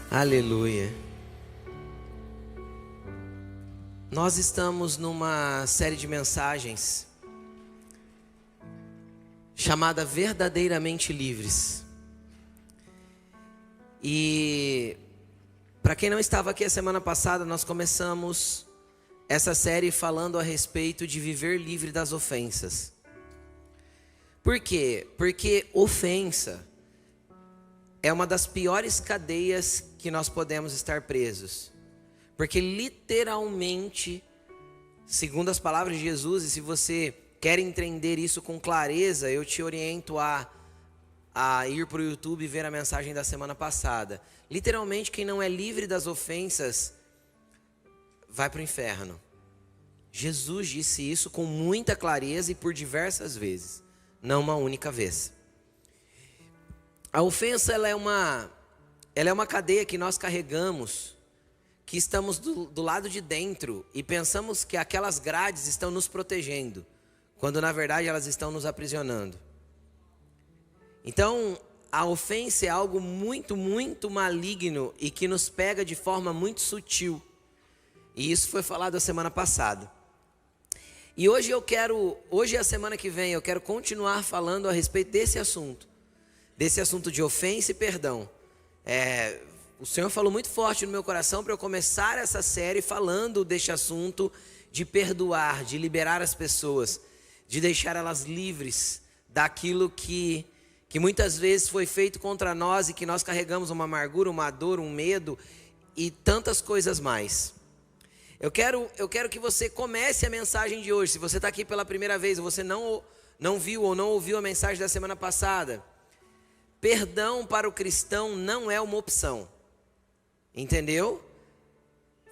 Aleluia. Nós estamos numa série de mensagens chamada Verdadeiramente Livres. E para quem não estava aqui a semana passada, nós começamos essa série falando a respeito de viver livre das ofensas. Por quê? Porque ofensa é uma das piores cadeias que nós podemos estar presos. Porque literalmente, segundo as palavras de Jesus, e se você quer entender isso com clareza, eu te oriento a ir para o YouTube e ver a mensagem da semana passada. Literalmente, quem não é livre das ofensas vai para o inferno. Jesus disse isso com muita clareza e por diversas vezes, não uma única vez. A ofensa ela é uma cadeia que nós carregamos, que estamos do lado de dentro e pensamos que aquelas grades estão nos protegendo, quando na verdade elas estão nos aprisionando. Então, a ofensa é algo muito, muito maligno e que nos pega de forma muito sutil. E isso foi falado a semana passada. E hoje e a semana que vem, eu quero continuar falando a respeito desse assunto de ofensa e perdão. O Senhor falou muito forte no meu coração para eu começar essa série falando deste assunto de perdoar, de liberar as pessoas, de deixar elas livres daquilo que muitas vezes foi feito contra nós e que nós carregamos uma amargura, uma dor, um medo e tantas coisas mais. Eu quero que você comece a mensagem de hoje. Se você está aqui pela primeira vez, ou você não viu ou não ouviu a mensagem da semana passada, perdão para o cristão não é uma opção. Entendeu?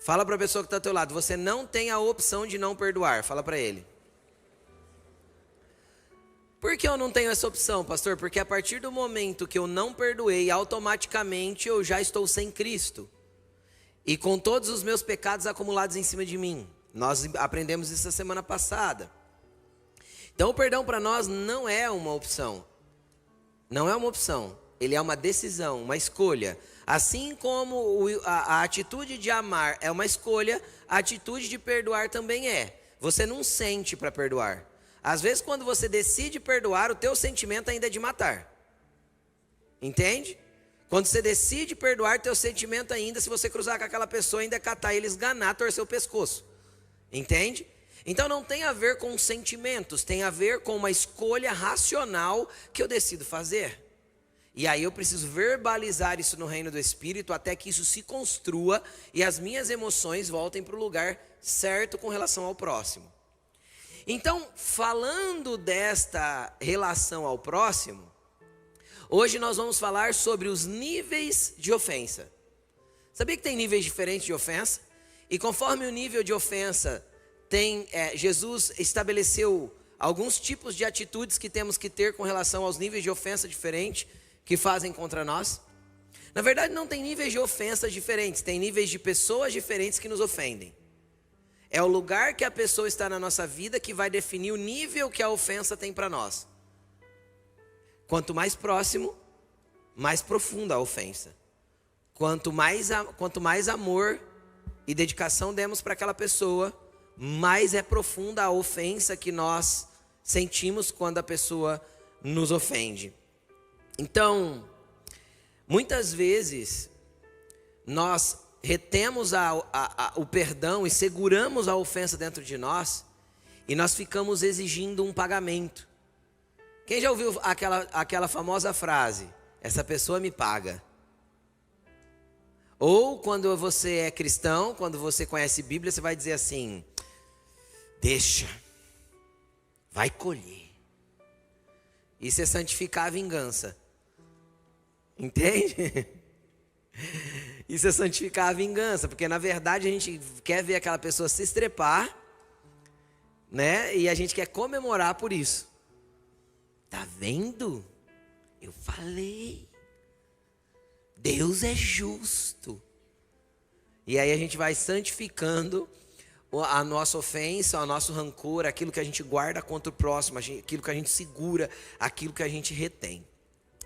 Fala para a pessoa que está ao teu lado, você não tem a opção de não perdoar. Fala para ele. Por que eu não tenho essa opção, pastor? Porque a partir do momento que eu não perdoei, automaticamente eu já estou sem Cristo. E com todos os meus pecados acumulados em cima de mim. Nós aprendemos isso a semana passada. Então o perdão para nós não é uma opção. Não é uma opção. Ele é uma decisão, uma escolha. Assim como a atitude de amar é uma escolha, a atitude de perdoar também é. Você não sente para perdoar. Às vezes quando você decide perdoar, o teu sentimento ainda é de matar. Entende? Quando você decide perdoar, teu sentimento ainda, se você cruzar com aquela pessoa, ainda é catar ele, esganar, torcer o pescoço. Entende? Então não tem a ver com sentimentos, tem a ver com uma escolha racional que eu decido fazer. E aí eu preciso verbalizar isso no reino do Espírito até que isso se construa e as minhas emoções voltem para o lugar certo com relação ao próximo. Então, falando desta relação ao próximo, hoje nós vamos falar sobre os níveis de ofensa. Sabia que tem níveis diferentes de ofensa? E conforme o nível de ofensa Jesus estabeleceu alguns tipos de atitudes que temos que ter com relação aos níveis de ofensa diferentes que fazem contra nós. Na verdade não tem níveis de ofensas diferentes, tem níveis de pessoas diferentes que nos ofendem. É o lugar que a pessoa está na nossa vida que vai definir o nível que a ofensa tem para nós. Quanto mais próximo, mais profunda a ofensa. Quanto mais amor e dedicação demos para aquela pessoa, mais é profunda a ofensa que nós sentimos quando a pessoa nos ofende. Então, muitas vezes, nós retemos o perdão e seguramos a ofensa dentro de nós e nós ficamos exigindo um pagamento. Quem já ouviu aquela famosa frase, essa pessoa me paga? Ou quando você é cristão, quando você conhece Bíblia, você vai dizer assim, deixa, vai colher. Isso é santificar a vingança. Entende? Isso é santificar a vingança, porque na verdade a gente quer ver aquela pessoa se estrepar, né? E a gente quer comemorar por isso. Tá vendo? Eu falei. Deus é justo. E aí a gente vai santificando a nossa ofensa, o nosso rancor, aquilo que a gente guarda contra o próximo, aquilo que a gente segura, aquilo que a gente retém.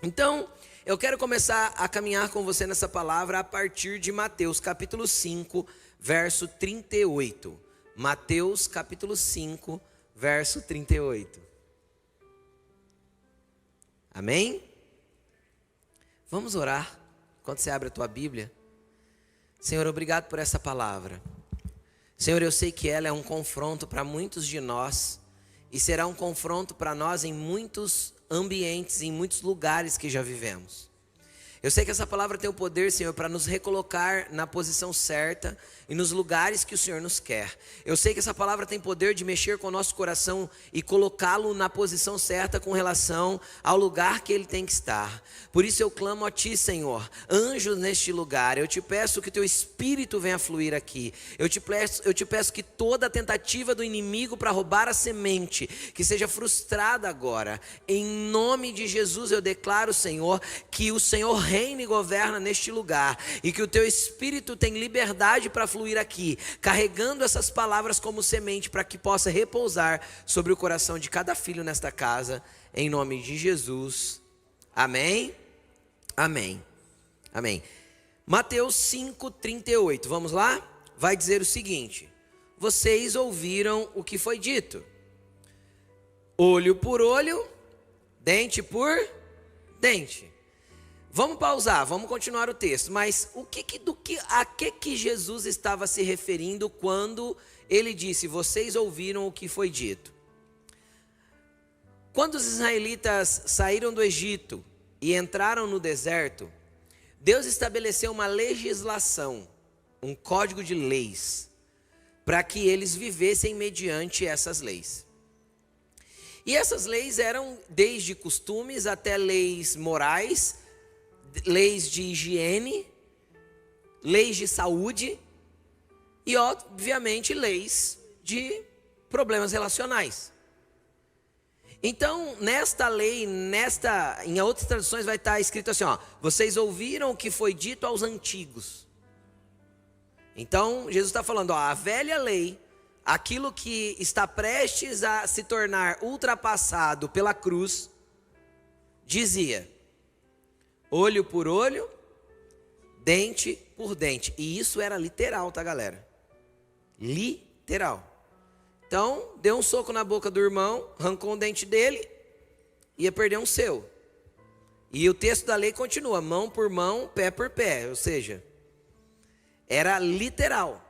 Então, eu quero começar a caminhar com você nessa palavra a partir de Mateus capítulo 5, verso 38. Mateus capítulo 5, verso 38. Amém? Vamos orar enquanto você abre a tua Bíblia. Senhor, obrigado por essa palavra. Senhor, eu sei que ela é um confronto para muitos de nós e será um confronto para nós em muitos ambientes, em muitos lugares que já vivemos. Eu sei que essa palavra tem o poder, Senhor, para nos recolocar na posição certa e nos lugares que o Senhor nos quer. Eu sei que essa palavra tem poder de mexer com o nosso coração e colocá-lo na posição certa com relação ao lugar que ele tem que estar. Por isso eu clamo a Ti, Senhor, anjos neste lugar. Eu te peço que Teu Espírito venha fluir aqui. Eu te peço que toda tentativa do inimigo para roubar a semente, que seja frustrada agora. Em nome de Jesus eu declaro, Senhor, que o Senhor reina e governa neste lugar e que o Teu Espírito tem liberdade para fluir aqui, carregando essas palavras como semente para que possa repousar sobre o coração de cada filho nesta casa, em nome de Jesus. Amém? Amém. Amém. Mateus 5:38, vamos lá? Vai dizer o seguinte: vocês ouviram o que foi dito, olho por olho, dente por dente. Vamos pausar, vamos continuar o texto, mas a que Jesus estava se referindo quando ele disse, vocês ouviram o que foi dito? Quando os israelitas saíram do Egito e entraram no deserto, Deus estabeleceu uma legislação, um código de leis, para que eles vivessem mediante essas leis. E essas leis eram desde costumes até leis morais, leis de higiene, leis de saúde e, obviamente, leis de problemas relacionais. Então, nesta lei, em outras traduções vai estar escrito assim, vocês ouviram o que foi dito aos antigos. Então, Jesus está falando, a velha lei, aquilo que está prestes a se tornar ultrapassado pela cruz, dizia, olho por olho, dente por dente. E isso era literal, tá, galera? Literal. Então, deu um soco na boca do irmão, arrancou um dente dele, ia perder um seu. E o texto da lei continua, mão por mão, pé por pé. Ou seja, era literal.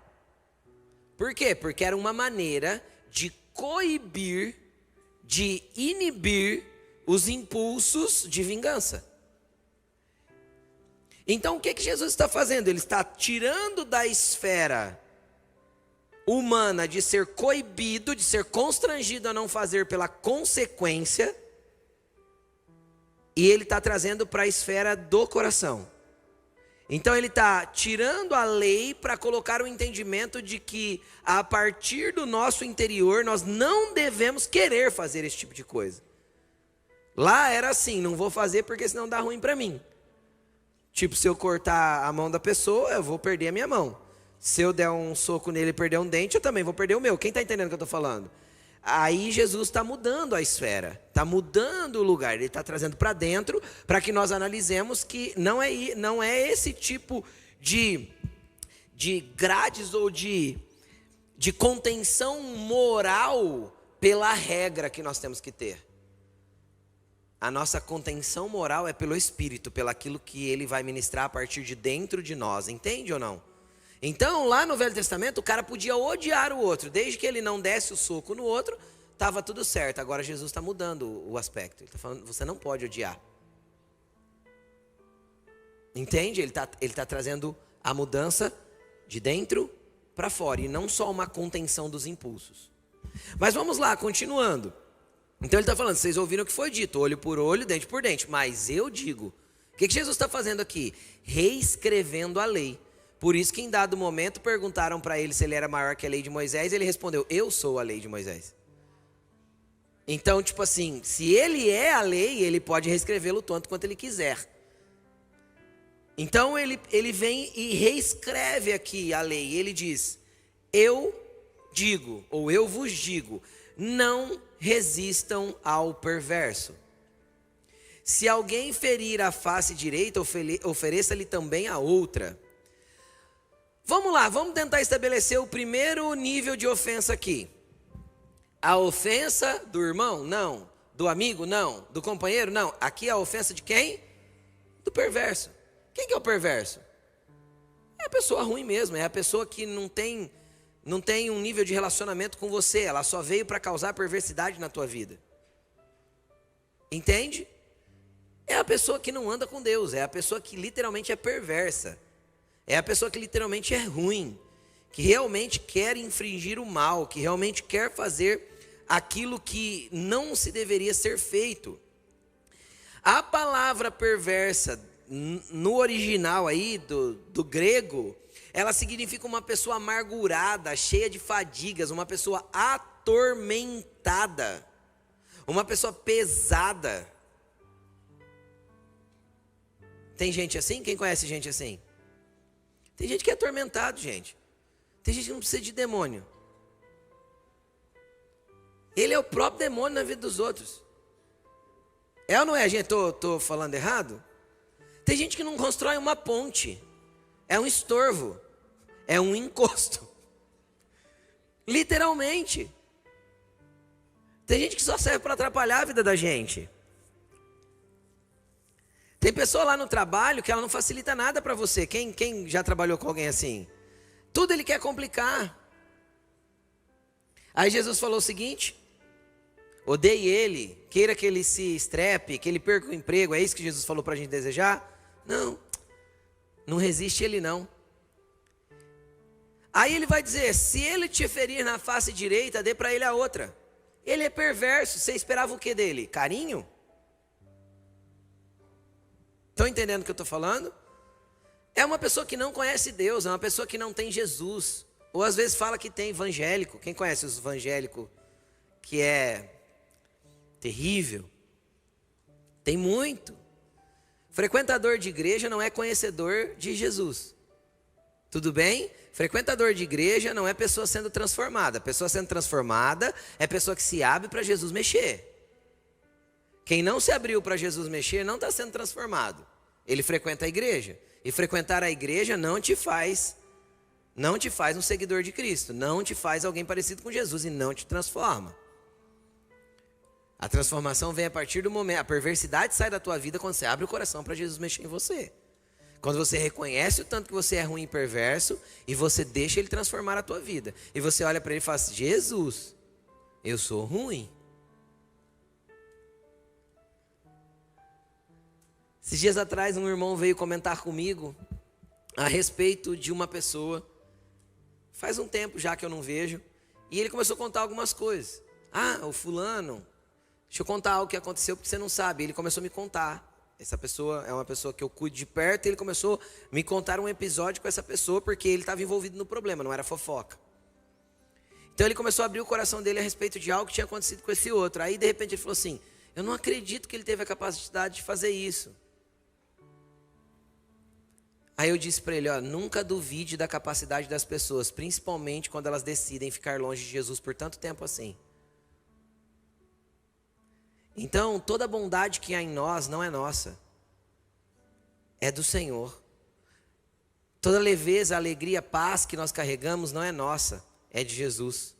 Por quê? Porque era uma maneira de coibir, de inibir os impulsos de vingança. Então o que Jesus está fazendo? Ele está tirando da esfera humana de ser coibido, de ser constrangido a não fazer pela consequência, e ele está trazendo para a esfera do coração. Então ele está tirando a lei para colocar o entendimento de que a partir do nosso interior nós não devemos querer fazer esse tipo de coisa. Lá era assim, não vou fazer porque senão dá ruim para mim. Tipo, se eu cortar a mão da pessoa, eu vou perder a minha mão. Se eu der um soco nele e perder um dente, eu também vou perder o meu. Quem está entendendo o que eu estou falando? Aí Jesus está mudando a esfera, está mudando o lugar. Ele está trazendo para dentro, para que nós analisemos que não é esse tipo de grades ou de contenção moral pela regra que nós temos que ter. A nossa contenção moral é pelo Espírito, pelo aquilo que Ele vai ministrar a partir de dentro de nós, entende ou não? Então, lá no Velho Testamento, o cara podia odiar o outro, desde que ele não desse o soco no outro, estava tudo certo. Agora Jesus está mudando o aspecto, ele está falando, você não pode odiar. Entende? Ele tá trazendo a mudança de dentro para fora, e não só uma contenção dos impulsos. Mas vamos lá, continuando. Então ele está falando, vocês ouviram o que foi dito, olho por olho, dente por dente. Mas eu digo, o que Jesus está fazendo aqui? Reescrevendo a lei. Por isso que em dado momento perguntaram para ele se ele era maior que a lei de Moisés. Ele respondeu, eu sou a lei de Moisés. Então, tipo assim, se ele é a lei, ele pode reescrevê-lo tanto quanto ele quiser. Então ele vem e reescreve aqui a lei. Ele diz, eu digo, ou eu vos digo, não resistam ao perverso. Se alguém ferir a face direita, ofereça-lhe também a outra. Vamos lá, vamos tentar estabelecer o primeiro nível de ofensa aqui. A ofensa do irmão? Não. Do amigo? Não. Do companheiro? Não. Aqui é a ofensa de quem? Do perverso. Quem que é o perverso? É a pessoa ruim mesmo, é a pessoa que não tem um nível de relacionamento com você, ela só veio para causar perversidade na tua vida. Entende? É a pessoa que não anda com Deus, é a pessoa que literalmente é perversa, é a pessoa que literalmente é ruim, que realmente quer infringir o mal, que realmente quer fazer aquilo que não se deveria ser feito. A palavra perversa, no original aí do grego, ela significa uma pessoa amargurada, cheia de fadigas, uma pessoa atormentada, uma pessoa pesada. Tem gente assim? Quem conhece gente assim? Tem gente que é atormentado, gente. Tem gente que não precisa de demônio. Ele é o próprio demônio na vida dos outros. É ou não é, gente? Tô falando errado? Tem gente que não constrói uma ponte. É um estorvo. É um encosto. Literalmente. Tem gente que só serve para atrapalhar a vida da gente. Tem pessoa lá no trabalho que ela não facilita nada para você. Quem já trabalhou com alguém assim? Tudo ele quer complicar. Aí Jesus falou o seguinte: odeie ele, queira que ele se estrepe, que ele perca o emprego. É isso que Jesus falou para a gente desejar? Não resiste ele não. Aí ele vai dizer: se ele te ferir na face direita, dê para ele a outra. Ele é perverso, você esperava o que dele? Carinho? Estão entendendo o que eu estou falando? É uma pessoa que não conhece Deus, é uma pessoa que não tem Jesus. Ou às vezes fala que tem evangélico. Quem conhece os evangélicos que é terrível? Tem muito. Frequentador de igreja não é conhecedor de Jesus. Tudo bem? Frequentador de igreja não é pessoa sendo transformada. Pessoa sendo transformada é pessoa que se abre para Jesus mexer. Quem não se abriu para Jesus mexer não está sendo transformado. Ele frequenta a igreja. E frequentar a igreja não te faz um seguidor de Cristo. Não te faz alguém parecido com Jesus e não te transforma. A transformação vem a partir do momento. A perversidade sai da tua vida quando você abre o coração para Jesus mexer em você. Quando você reconhece o tanto que você é ruim e perverso e você deixa ele transformar a tua vida. E você olha para ele e fala assim: Jesus, eu sou ruim. Esses dias atrás um irmão veio comentar comigo a respeito de uma pessoa. Faz um tempo já que eu não vejo. E ele começou a contar algumas coisas. O fulano, deixa eu contar algo que aconteceu porque você não sabe. Ele começou a me contar. Essa pessoa é uma pessoa que eu cuido de perto. E ele começou a me contar um episódio com essa pessoa porque ele estava envolvido no problema, não era fofoca. Então ele começou a abrir o coração dele a respeito de algo que tinha acontecido com esse outro. Aí de repente ele falou assim: eu não acredito que ele teve a capacidade de fazer isso. Aí eu disse para ele: nunca duvide da capacidade das pessoas, principalmente quando elas decidem ficar longe de Jesus por tanto tempo assim. Então, toda a bondade que há em nós não é nossa, é do Senhor. Toda a leveza, alegria, paz que nós carregamos não é nossa, é de Jesus.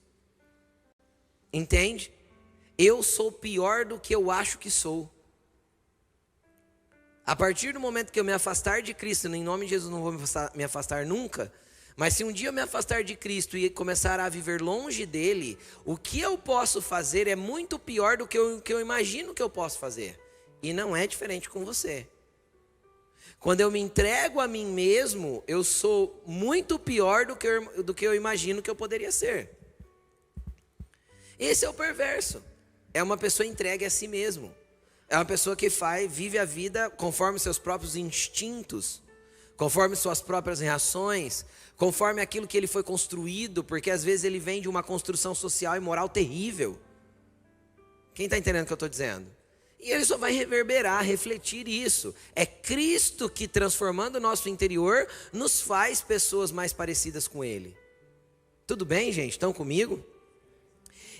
Entende? Eu sou pior do que eu acho que sou. A partir do momento que eu me afastar de Cristo, em nome de Jesus não vou me afastar nunca, mas se um dia eu me afastar de Cristo e começar a viver longe dele, o que eu posso fazer é muito pior do que eu imagino que eu posso fazer. E não é diferente com você. Quando eu me entrego a mim mesmo, eu sou muito pior do que eu imagino que eu poderia ser. Esse é o perverso. É uma pessoa entregue a si mesmo. É uma pessoa que vive a vida conforme seus próprios instintos, conforme suas próprias reações, conforme aquilo que ele foi construído, porque às vezes ele vem de uma construção social e moral terrível. Quem está entendendo o que eu estou dizendo? E ele só vai reverberar, refletir isso. É Cristo que, transformando o nosso interior, nos faz pessoas mais parecidas com ele. Tudo bem, gente? Estão comigo?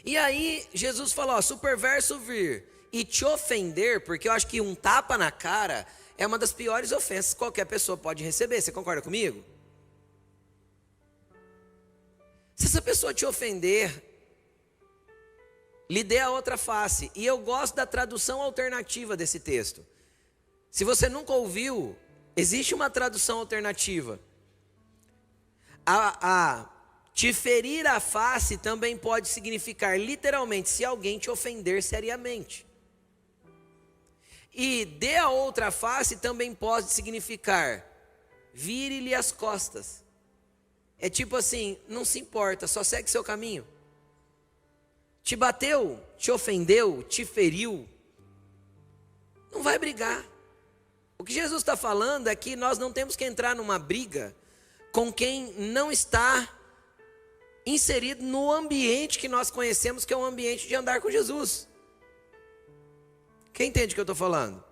E aí Jesus falou: se o perverso vir e te ofender, porque eu acho que um tapa na cara é uma das piores ofensas que qualquer pessoa pode receber. Você concorda comigo? Se essa pessoa te ofender, lhe dê a outra face. E eu gosto da tradução alternativa desse texto. Se você nunca ouviu, existe uma tradução alternativa. Te ferir a face também pode significar literalmente se alguém te ofender seriamente. E dê a outra face também pode significar vire-lhe as costas. É tipo assim, não se importa, só segue seu caminho. Te bateu, te ofendeu, te feriu, não vai brigar. O que Jesus está falando é que nós não temos que entrar numa briga com quem não está inserido no ambiente que nós conhecemos, que é um ambiente de andar com Jesus. Quem entende o que eu estou falando?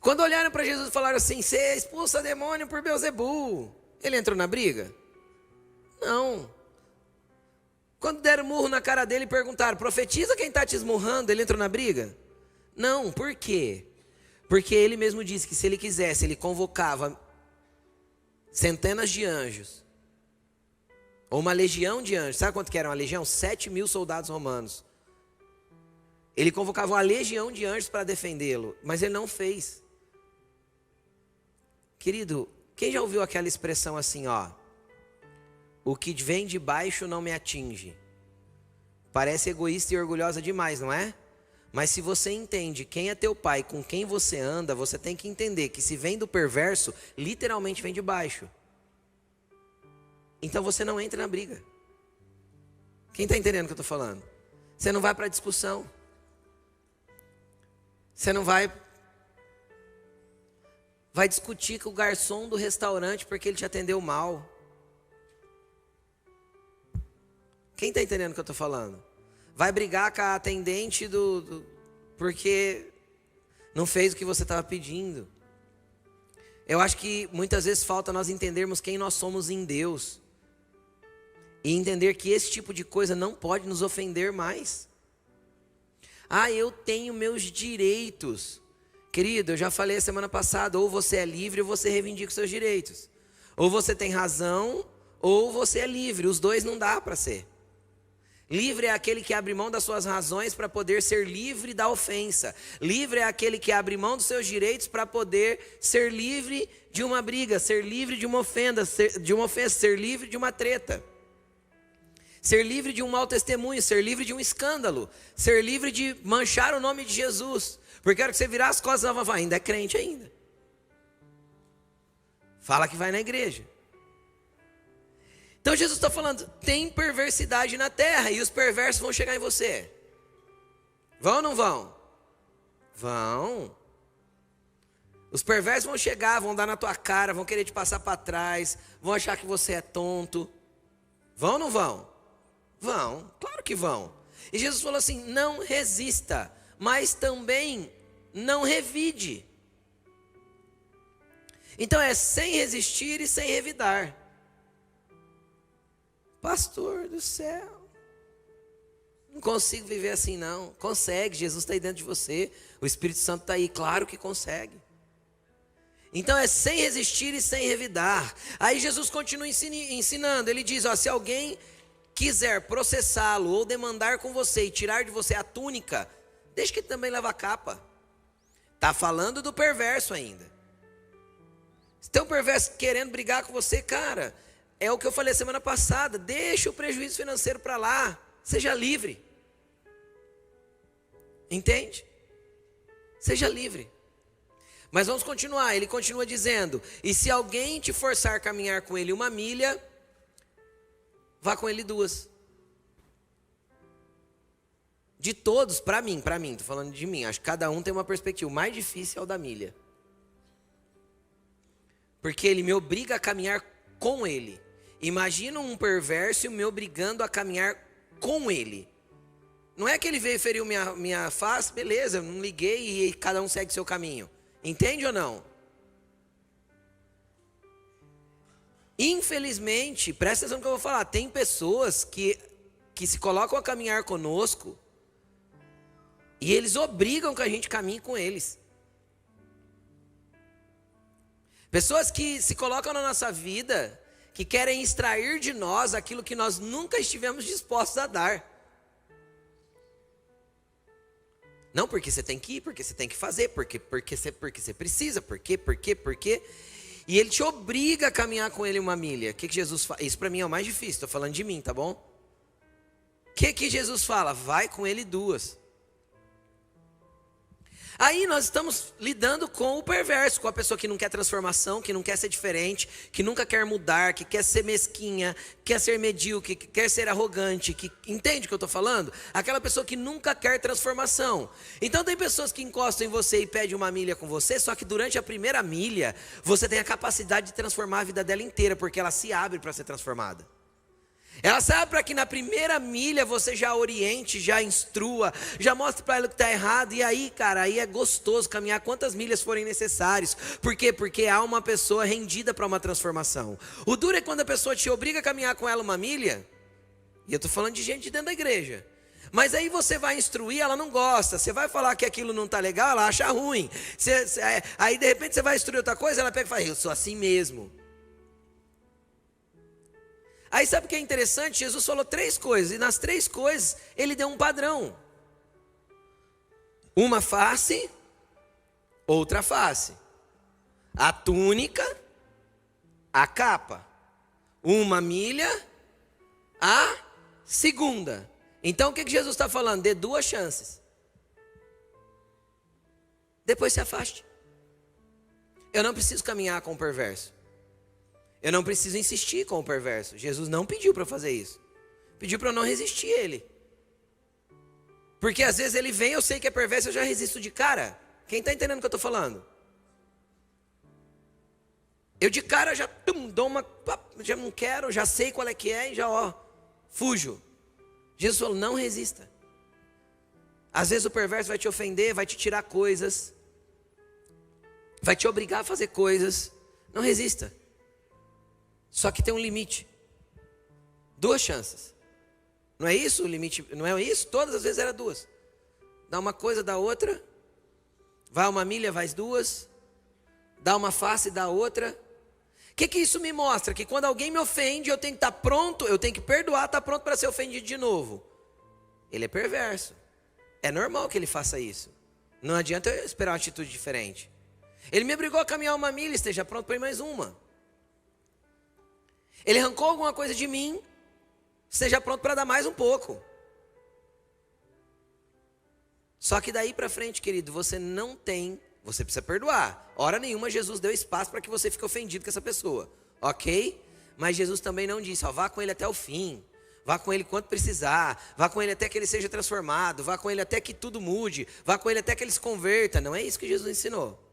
Quando olharam para Jesus e falaram assim, você expulsa demônio por Beelzebul, ele entrou na briga? Não. Quando deram murro na cara dele e perguntaram, profetiza quem está te esmurrando, ele entrou na briga? Não, por quê? Porque ele mesmo disse que se ele quisesse, ele convocava centenas de anjos, ou uma legião de anjos. Sabe quanto que era uma legião? 7.000 soldados romanos. Ele convocava uma legião de anjos para defendê-lo, mas ele não fez. Querido, quem já ouviu aquela expressão assim, ó? O que vem de baixo não me atinge. Parece egoísta e orgulhosa demais, não é? Mas se você entende quem é teu pai, com quem você anda, você tem que entender que se vem do perverso, literalmente vem de baixo. Então você não entra na briga. Quem está entendendo o que eu estou falando? Você não vai para a discussão. Você não vai discutir com o garçom do restaurante porque ele te atendeu mal. Quem está entendendo o que eu estou falando? Vai brigar com a atendente porque não fez o que você estava pedindo. Eu acho que muitas vezes falta nós entendermos quem nós somos em Deus. E entender que esse tipo de coisa não pode nos ofender mais. Eu tenho meus direitos. Querido, eu já falei a semana passada, ou você é livre ou você reivindica os seus direitos. Ou você tem razão, ou você é livre. Os dois não dá para ser. Livre é aquele que abre mão das suas razões para poder ser livre da ofensa. Livre é aquele que abre mão dos seus direitos para poder ser livre de uma briga, ser livre de uma ofensa, ser livre de uma treta. Ser livre de um mau testemunho, ser livre de um escândalo, ser livre de manchar o nome de Jesus. Porque a hora que você virar as costas, ela vai falar, ainda é crente ainda. Fala que vai na igreja. Então Jesus está falando, tem perversidade na terra e os perversos vão chegar em você. Vão ou não vão? Vão. Os perversos vão chegar, vão dar na tua cara, vão querer te passar para trás, vão achar que você é tonto. Vão ou não vão? Vão, claro que vão. E Jesus falou assim, não resista, mas também não revide. Então é sem resistir e sem revidar. Pastor do céu, não consigo viver assim não. Consegue, Jesus está aí dentro de você, o Espírito Santo está aí, claro que consegue. Então é sem resistir e sem revidar. Aí Jesus continua ensinando, ele diz, se alguém quiser processá-lo ou demandar com você e tirar de você a túnica, deixa que ele também leva a capa. Está falando do perverso ainda. Se tem um perverso querendo brigar com você, cara, é o que eu falei semana passada, deixa o prejuízo financeiro para lá, seja livre. Entende? Seja livre. Mas vamos continuar, ele continua dizendo, e se alguém te forçar a caminhar com ele 1 milha, vá com ele 2. De todos, para mim, estou falando de mim, acho que cada um tem uma perspectiva, o mais difícil é o da milha. Porque ele me obriga a caminhar com ele. Imagina um perverso me obrigando a caminhar com ele. Não é que ele veio e feriu minha face, beleza, eu não liguei e cada um segue seu caminho. Entende ou não? Infelizmente, presta atenção no que eu vou falar, tem pessoas que se colocam a caminhar conosco E eles obrigam que a gente caminhe com eles. Pessoas que se colocam na nossa vida, que querem extrair de nós aquilo que nós nunca estivemos dispostos a dar. Não porque você tem que ir, porque você tem que fazer, porque você precisa, porque. E ele te obriga a caminhar com ele uma milha. O que Jesus fala? Isso para mim é o mais difícil, estou falando de mim, tá bom? O que Jesus fala? Vai com ele 2. Aí nós estamos lidando com o perverso, com a pessoa que não quer transformação, que não quer ser diferente, que nunca quer mudar, que quer ser mesquinha, quer ser medíocre, que quer ser arrogante, que entende o que eu estou falando? Aquela pessoa que nunca quer transformação. Então tem pessoas que encostam em você e pedem uma milha com você, só que durante a primeira milha, você tem a capacidade de transformar a vida dela inteira, porque ela se abre para ser transformada. Ela sabe para que na primeira milha você já oriente, já instrua, já mostre para ela o que está errado. E aí, cara, aí é gostoso caminhar quantas milhas forem necessárias. Por quê? Porque há uma pessoa rendida para uma transformação. O duro é quando a pessoa te obriga a caminhar com ela uma milha. E eu estou falando de gente dentro da igreja. Mas aí você vai instruir, ela não gosta. Você vai falar que aquilo não está legal, ela acha ruim. Aí de repente você vai instruir outra coisa, ela pega e fala, eu sou assim mesmo. Aí sabe o que é interessante? Jesus falou 3 coisas, e nas 3 coisas ele deu um padrão. Uma face, outra face. A túnica, a capa. Uma milha, a segunda. Então o que Jesus está falando? Dê 2 chances. Depois se afaste. Eu não preciso caminhar com o perverso. Eu não preciso insistir com o perverso. Jesus não pediu para fazer isso. Pediu para eu não resistir a ele. Porque às vezes ele vem, eu sei que é perverso, eu já resisto de cara. Quem está entendendo o que eu estou falando? Eu de cara já dou uma... Já não quero, já sei qual é que é e já fujo. Jesus falou, não resista. Às vezes o perverso vai te ofender, vai te tirar coisas. Vai te obrigar a fazer coisas. Não resista. Só que tem um limite. 2 chances. Não é isso o limite? Não é isso? Todas as vezes era 2. Dá uma coisa, dá outra. Vai uma milha, vai 2. Dá uma face, dá outra. O que isso me mostra? Que quando alguém me ofende, eu tenho que estar pronto, eu tenho que perdoar, estar pronto para ser ofendido de novo. Ele é perverso. É normal que ele faça isso. Não adianta eu esperar uma atitude diferente. Ele me obrigou a caminhar uma milha, esteja pronto para ir mais uma. Ele arrancou alguma coisa de mim, esteja pronto para dar mais um pouco. Só que daí para frente, querido, você precisa perdoar. Hora nenhuma Jesus deu espaço para que você fique ofendido com essa pessoa, ok? Mas Jesus também não disse, vá com ele até o fim. Vá com ele quanto precisar, vá com ele até que ele seja transformado, vá com ele até que tudo mude, vá com ele até que ele se converta. Não é isso que Jesus ensinou.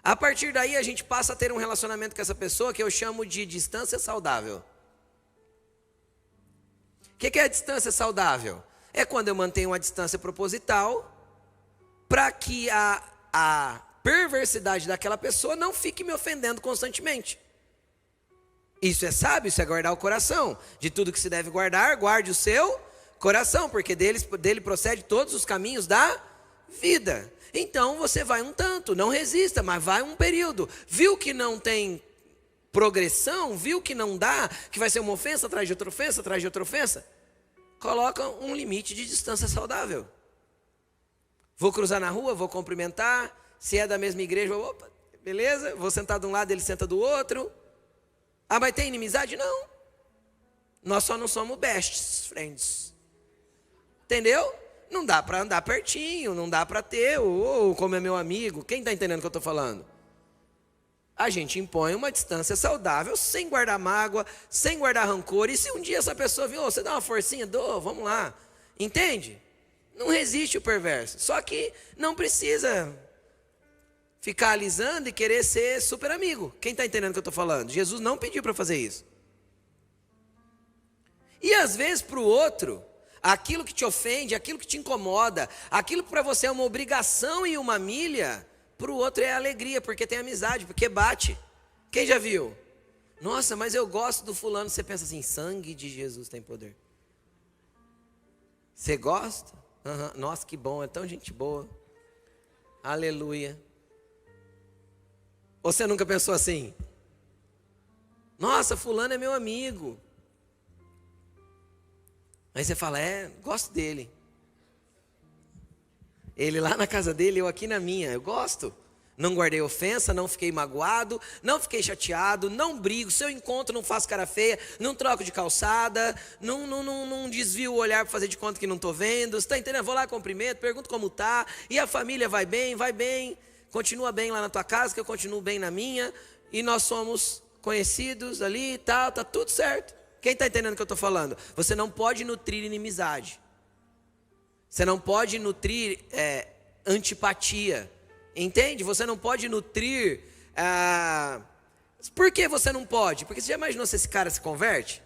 A partir daí a gente passa a ter um relacionamento com essa pessoa que eu chamo de distância saudável. O que é a distância saudável? É quando eu mantenho uma distância proposital para que a perversidade daquela pessoa não fique me ofendendo constantemente. Isso é sábio, isso é guardar o coração. De tudo que se deve guardar, guarde o seu coração, porque dele procede todos os caminhos da vida. Então você vai um tanto, não resista, mas vai um período. Viu que não tem progressão, viu que não dá, que vai ser uma ofensa atrás de outra ofensa, atrás de outra ofensa? Coloca um limite de distância saudável. Vou cruzar na rua, vou cumprimentar, se é da mesma igreja, opa, beleza, vou sentar de um lado, ele senta do outro. Ah, mas tem inimizade? Não. Nós só não somos best friends. Entendeu? Não dá para andar pertinho, não dá para ter, ou como é meu amigo. Quem está entendendo o que eu estou falando? A gente impõe uma distância saudável, sem guardar mágoa, sem guardar rancor. E se um dia essa pessoa vir, você dá uma forcinha, vamos lá. Entende? Não resiste o perverso. Só que não precisa ficar alisando e querer ser super amigo. Quem está entendendo o que eu estou falando? Jesus não pediu para fazer isso. E às vezes para o outro, aquilo que te ofende, aquilo que te incomoda, aquilo que para você é uma obrigação e uma milha, para o outro é alegria, porque tem amizade, porque bate. Quem já viu? Nossa, mas eu gosto do fulano. Você pensa assim, sangue de Jesus tem poder. Você gosta? Aham. Nossa, que bom, é tão gente boa. Aleluia. Você nunca pensou assim? Nossa, fulano é meu amigo. Aí você fala, gosto dele. Ele lá na casa dele, eu aqui na minha, eu gosto. Não guardei ofensa, não fiquei magoado, não fiquei chateado, não brigo. Se eu encontro, não faço cara feia, não troco de calçada, não desvio o olhar para fazer de conta que não estou vendo. Você está entendendo? Vou lá, cumprimento, pergunto como tá. E a família vai bem, continua bem lá na tua casa, que eu continuo bem na minha. E nós somos conhecidos ali e tal, tá tudo certo. Quem está entendendo o que eu estou falando? Você não pode nutrir inimizade. Você não pode nutrir antipatia. Entende? Você não pode nutrir... Por que você não pode? Porque você já imaginou se esse cara se converte?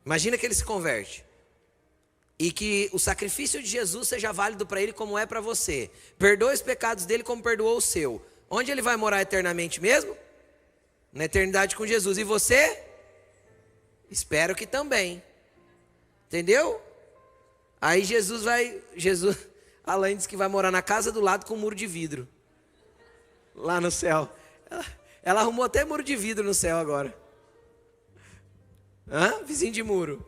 Imagina que ele se converte. E que o sacrifício de Jesus seja válido para ele como é para você. Perdoa os pecados dele como perdoou o seu. Onde ele vai morar eternamente mesmo? Na eternidade com Jesus. E você? Espero que também. Entendeu? Aí Alain diz que vai morar na casa do lado com um muro de vidro. Lá no céu. Ela arrumou até muro de vidro no céu agora. Vizinho de muro.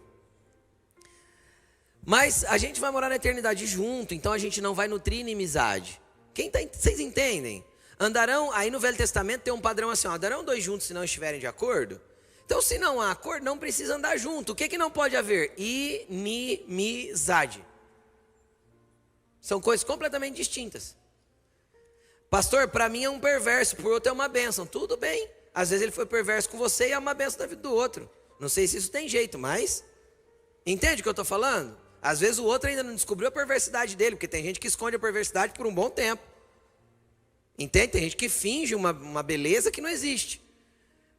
Mas a gente vai morar na eternidade junto, então a gente não vai nutrir inimizade. Vocês entendem? Andarão, aí no Velho Testamento tem um padrão assim, andarão dois juntos se não estiverem de acordo? Então se não há acordo, não precisa andar junto. O que não pode haver? Inimizade. São coisas completamente distintas. Pastor, para mim é um perverso, por outro é uma bênção. Tudo bem. Às vezes ele foi perverso com você e é uma bênção da vida do outro. Não sei se isso tem jeito, mas... Entende o que eu estou falando? Às vezes o outro ainda não descobriu a perversidade dele, porque tem gente que esconde a perversidade por um bom tempo. Entende? Tem gente que finge uma beleza que não existe.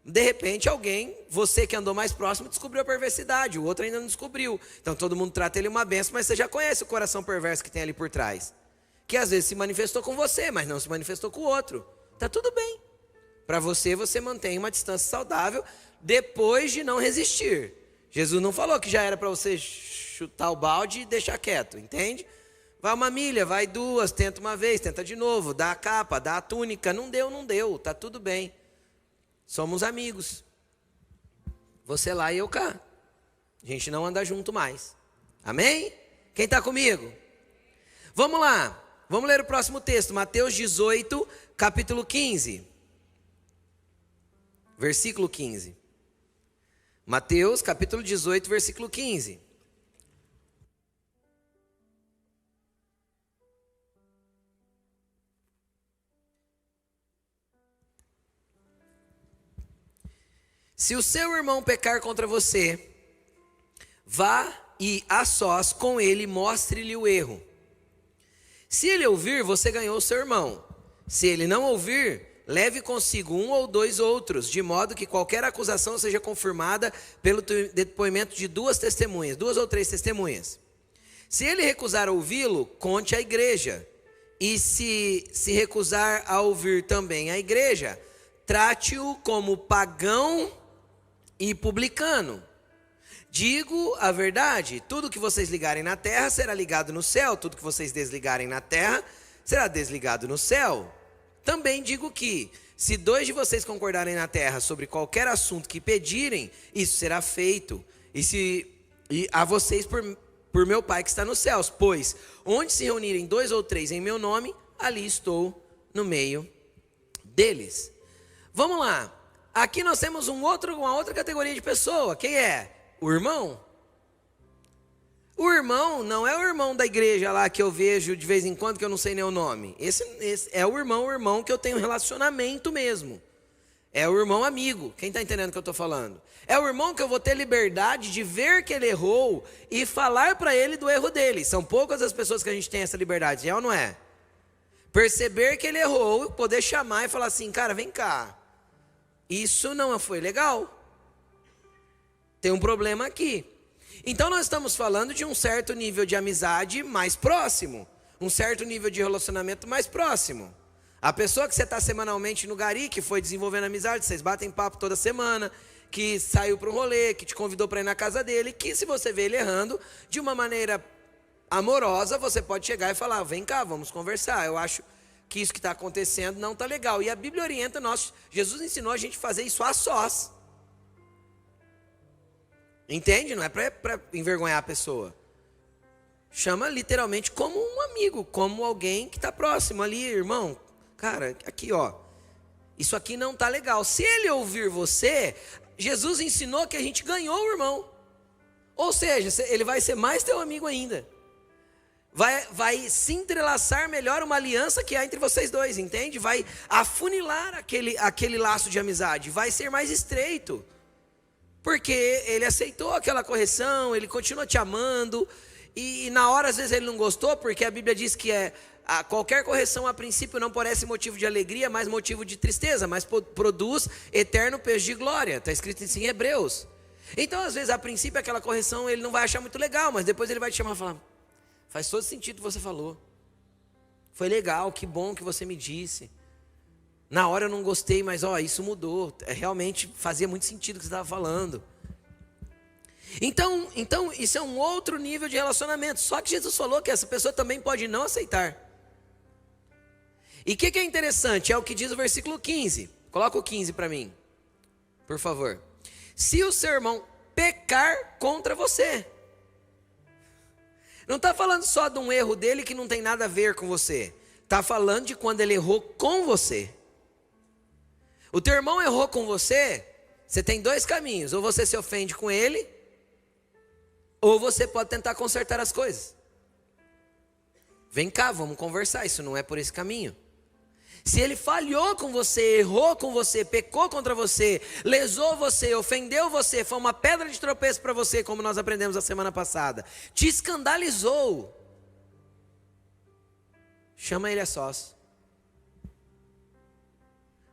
De repente você que andou mais próximo, descobriu a perversidade, o outro ainda não descobriu. Então todo mundo trata ele uma benção, mas você já conhece o coração perverso que tem ali por trás. Que às vezes se manifestou com você, mas não se manifestou com o outro. Está tudo bem. Para você mantém uma distância saudável depois de não resistir. Jesus não falou que já era para você chutar o balde e deixar quieto, entende? Vai uma milha, vai duas, tenta uma vez, tenta de novo, dá a capa, dá a túnica. Não deu, está tudo bem. Somos amigos. Você lá e eu cá. A gente não anda junto mais. Amém? Quem está comigo? Vamos lá. Vamos ler o próximo texto. Mateus 18, capítulo 15. Versículo 15. Mateus, capítulo 18, versículo 15. Se o seu irmão pecar contra você, vá e a sós com ele mostre-lhe o erro. Se ele ouvir, você ganhou o seu irmão. Se ele não ouvir, leve consigo um ou dois outros, de modo que qualquer acusação seja confirmada pelo depoimento de duas ou três testemunhas. Se ele recusar ouvi-lo, conte à igreja. E se recusar a ouvir também a igreja, trate-o como pagão e publicano. Digo a verdade, tudo que vocês ligarem na terra será ligado no céu, tudo que vocês desligarem na terra será desligado no céu. Também digo que, se dois de vocês concordarem na terra sobre qualquer assunto que pedirem, isso será feito. E a vocês por meu Pai que está nos céus, pois onde se reunirem dois ou três em meu nome, ali estou no meio deles. Vamos lá. Aqui nós temos uma outra categoria de pessoa. Quem é? O irmão. O irmão não é o irmão da igreja lá que eu vejo de vez em quando, que eu não sei nem o nome. Esse é o irmão que eu tenho relacionamento mesmo. É o irmão amigo. Quem está entendendo o que eu estou falando? É o irmão que eu vou ter liberdade de ver que ele errou e falar para ele do erro dele. São poucas as pessoas que a gente tem essa liberdade, é ou não é? Perceber que ele errou, poder chamar e falar assim, cara, vem cá. Isso não foi legal. Tem um problema aqui. Então nós estamos falando de um certo nível de amizade mais próximo. Um certo nível de relacionamento mais próximo. A pessoa que você está semanalmente no gari, que foi desenvolvendo amizade, vocês batem papo toda semana, que saiu para um rolê, que te convidou para ir na casa dele, que se você vê ele errando, de uma maneira amorosa, você pode chegar e falar, vem cá, vamos conversar, eu acho que isso que está acontecendo não está legal. E a Bíblia orienta nós, Jesus ensinou a gente a fazer isso a sós. Entende? Não é para envergonhar a pessoa. Chama literalmente como um amigo, como alguém que está próximo ali, irmão. Cara, aqui ó, isso aqui não está legal. Se ele ouvir você, Jesus ensinou que a gente ganhou o irmão. Ou seja, ele vai ser mais teu amigo ainda. Vai se entrelaçar melhor uma aliança que há entre vocês dois, entende? Vai afunilar aquele laço de amizade, vai ser mais estreito. Porque ele aceitou aquela correção, ele continua te amando. E na hora às vezes ele não gostou, porque a Bíblia diz que qualquer correção a princípio não parece motivo de alegria, mas motivo de tristeza, mas produz eterno peso de glória. Está escrito isso em Hebreus. Então às vezes a princípio aquela correção ele não vai achar muito legal, mas depois ele vai te chamar e falar, faz todo sentido o que você falou. Foi legal, que bom que você me disse. Na hora eu não gostei, mas isso mudou. Realmente fazia muito sentido o que você estava falando. Então, isso é um outro nível de relacionamento. Só que Jesus falou que essa pessoa também pode não aceitar. E o que é interessante? É o que diz o versículo 15. Coloca o 15 para mim, por favor. Se o seu irmão pecar contra você. Não está falando só de um erro dele que não tem nada a ver com você. Está falando de quando ele errou com você. O teu irmão errou com você, você tem dois caminhos. Ou você se ofende com ele, ou você pode tentar consertar as coisas. Vem cá, vamos conversar, isso não é por esse caminho. Se ele falhou com você, errou com você, pecou contra você, lesou você, ofendeu você, foi uma pedra de tropeço para você, como nós aprendemos a semana passada, te escandalizou, chama ele a sós.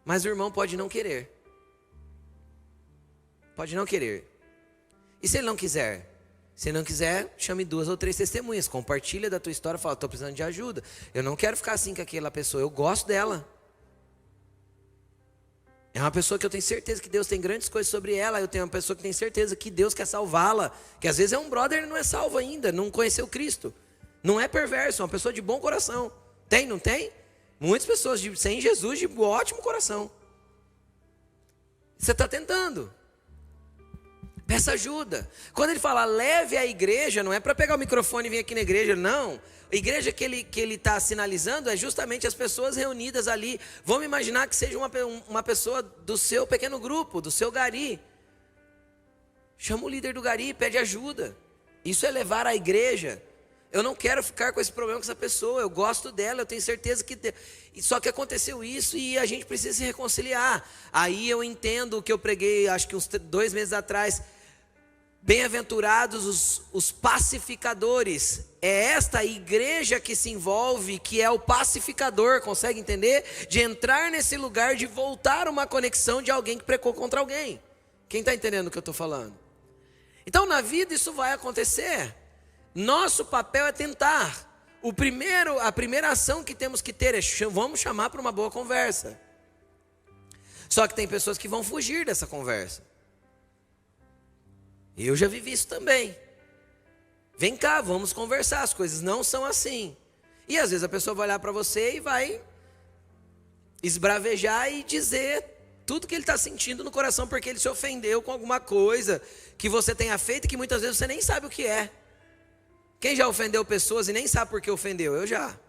Mas o irmão pode não querer. Pode não querer. E se ele não quiser? Se não quiser, chame 2 ou 3 testemunhas. Compartilha da tua história. Fala, estou precisando de ajuda. Eu não quero ficar assim com aquela pessoa. Eu gosto dela. É uma pessoa que eu tenho certeza que Deus tem grandes coisas sobre ela. Eu tenho uma pessoa que tem certeza que Deus quer salvá-la. Que às vezes é um brother e não é salvo ainda. Não conheceu Cristo. Não é perverso. É uma pessoa de bom coração. Tem, não tem? Muitas pessoas sem Jesus de ótimo coração. Você está tentando. Peça ajuda. Quando ele fala leve a igreja, não é para pegar o microfone e vir aqui na igreja, não. A igreja que ele está sinalizando é justamente as pessoas reunidas ali. Vamos imaginar que seja uma pessoa do seu pequeno grupo, do seu gari. Chama o líder do gari, pede ajuda. Isso é levar a igreja. Eu não quero ficar com esse problema com essa pessoa, eu gosto dela, eu tenho certeza que... Só que aconteceu isso e a gente precisa se reconciliar. Aí eu entendo o que eu preguei, acho que uns 2 meses atrás. Bem-aventurados os pacificadores. É esta igreja que se envolve, que é o pacificador, consegue entender? De entrar nesse lugar, de voltar uma conexão de alguém que pecou contra alguém. Quem está entendendo o que eu estou falando? Então na vida isso vai acontecer. Nosso papel é tentar. A primeira ação que temos que ter é vamos chamar para uma boa conversa. Só que tem pessoas que vão fugir dessa conversa. Eu já vivi isso também. Vem cá, vamos conversar, as coisas não são assim. E às vezes a pessoa vai olhar para você e vai esbravejar e dizer tudo que ele está sentindo no coração, porque ele se ofendeu com alguma coisa que você tenha feito e que muitas vezes você nem sabe o que é. Quem já ofendeu pessoas e nem sabe por que ofendeu? Eu já.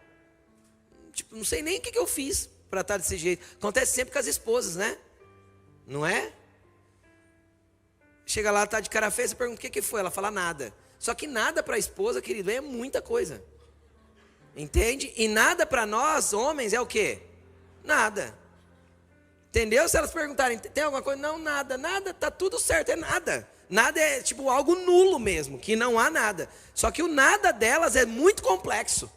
Não sei nem o que eu fiz para estar desse jeito. Acontece sempre com as esposas, né? Não é? Chega lá, tá de cara feia, você pergunta o que foi? Ela fala nada. Só que nada para a esposa, querido, é muita coisa. Entende? E nada para nós, homens, é o quê? Nada. Entendeu? Se elas perguntarem, tem alguma coisa? Não, nada. Nada, tá tudo certo, é nada. Nada é tipo algo nulo mesmo, que não há nada. Só que o nada delas é muito complexo.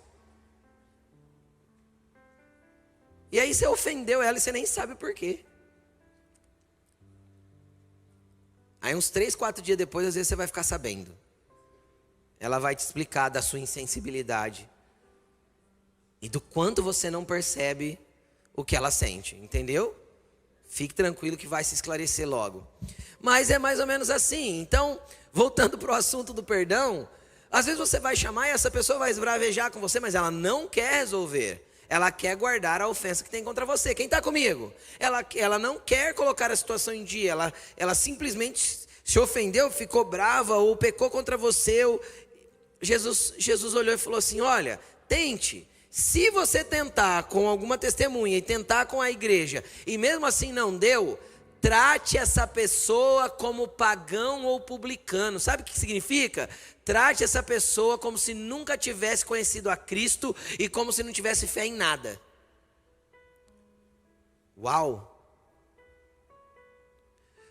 E aí você ofendeu ela e você nem sabe por quê. Aí uns 3, 4 dias depois, às vezes você vai ficar sabendo. Ela vai te explicar da sua insensibilidade. E do quanto você não percebe o que ela sente, entendeu? Fique tranquilo que vai se esclarecer logo. Mas é mais ou menos assim. Então, voltando para o assunto do perdão, Às vezes você vai chamar e essa pessoa vai esbravejar com você, mas ela não quer resolver. Ela quer guardar a ofensa que tem contra você. Quem está comigo? Ela não quer colocar a situação em dia. Ela simplesmente se ofendeu, ficou brava ou pecou contra você. Jesus olhou e falou assim: olha, tente. Se você tentar com alguma testemunha e tentar com a igreja e mesmo assim não deu, trate essa pessoa como pagão ou publicano. Sabe o que significa? Trate essa pessoa como se nunca tivesse conhecido a Cristo e como se não tivesse fé em nada. Uau!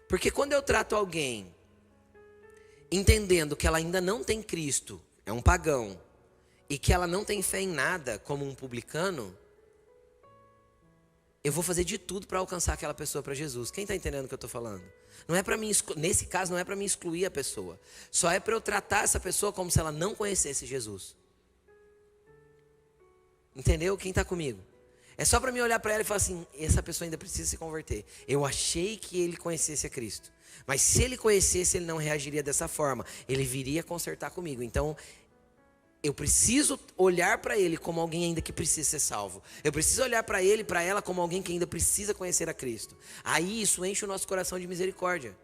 Porque quando eu trato alguém entendendo que ela ainda não tem Cristo, é um pagão, e que ela não tem fé em nada, como um publicano, eu vou fazer de tudo para alcançar aquela pessoa para Jesus. Quem está entendendo o que eu estou falando? Não é para mim, nesse caso não é para mim excluir a pessoa, só é para eu tratar essa pessoa como se ela não conhecesse Jesus. Entendeu? Quem está comigo? É só para mim olhar para ela e falar assim: essa pessoa ainda precisa se converter. Eu achei que ele conhecesse a Cristo, mas se ele conhecesse, ele não reagiria dessa forma. Ele viria consertar comigo. Então eu preciso olhar para ele como alguém ainda que precisa ser salvo. Eu preciso olhar para ele, para ela, como alguém que ainda precisa conhecer a Cristo. Aí isso enche o nosso coração de misericórdia.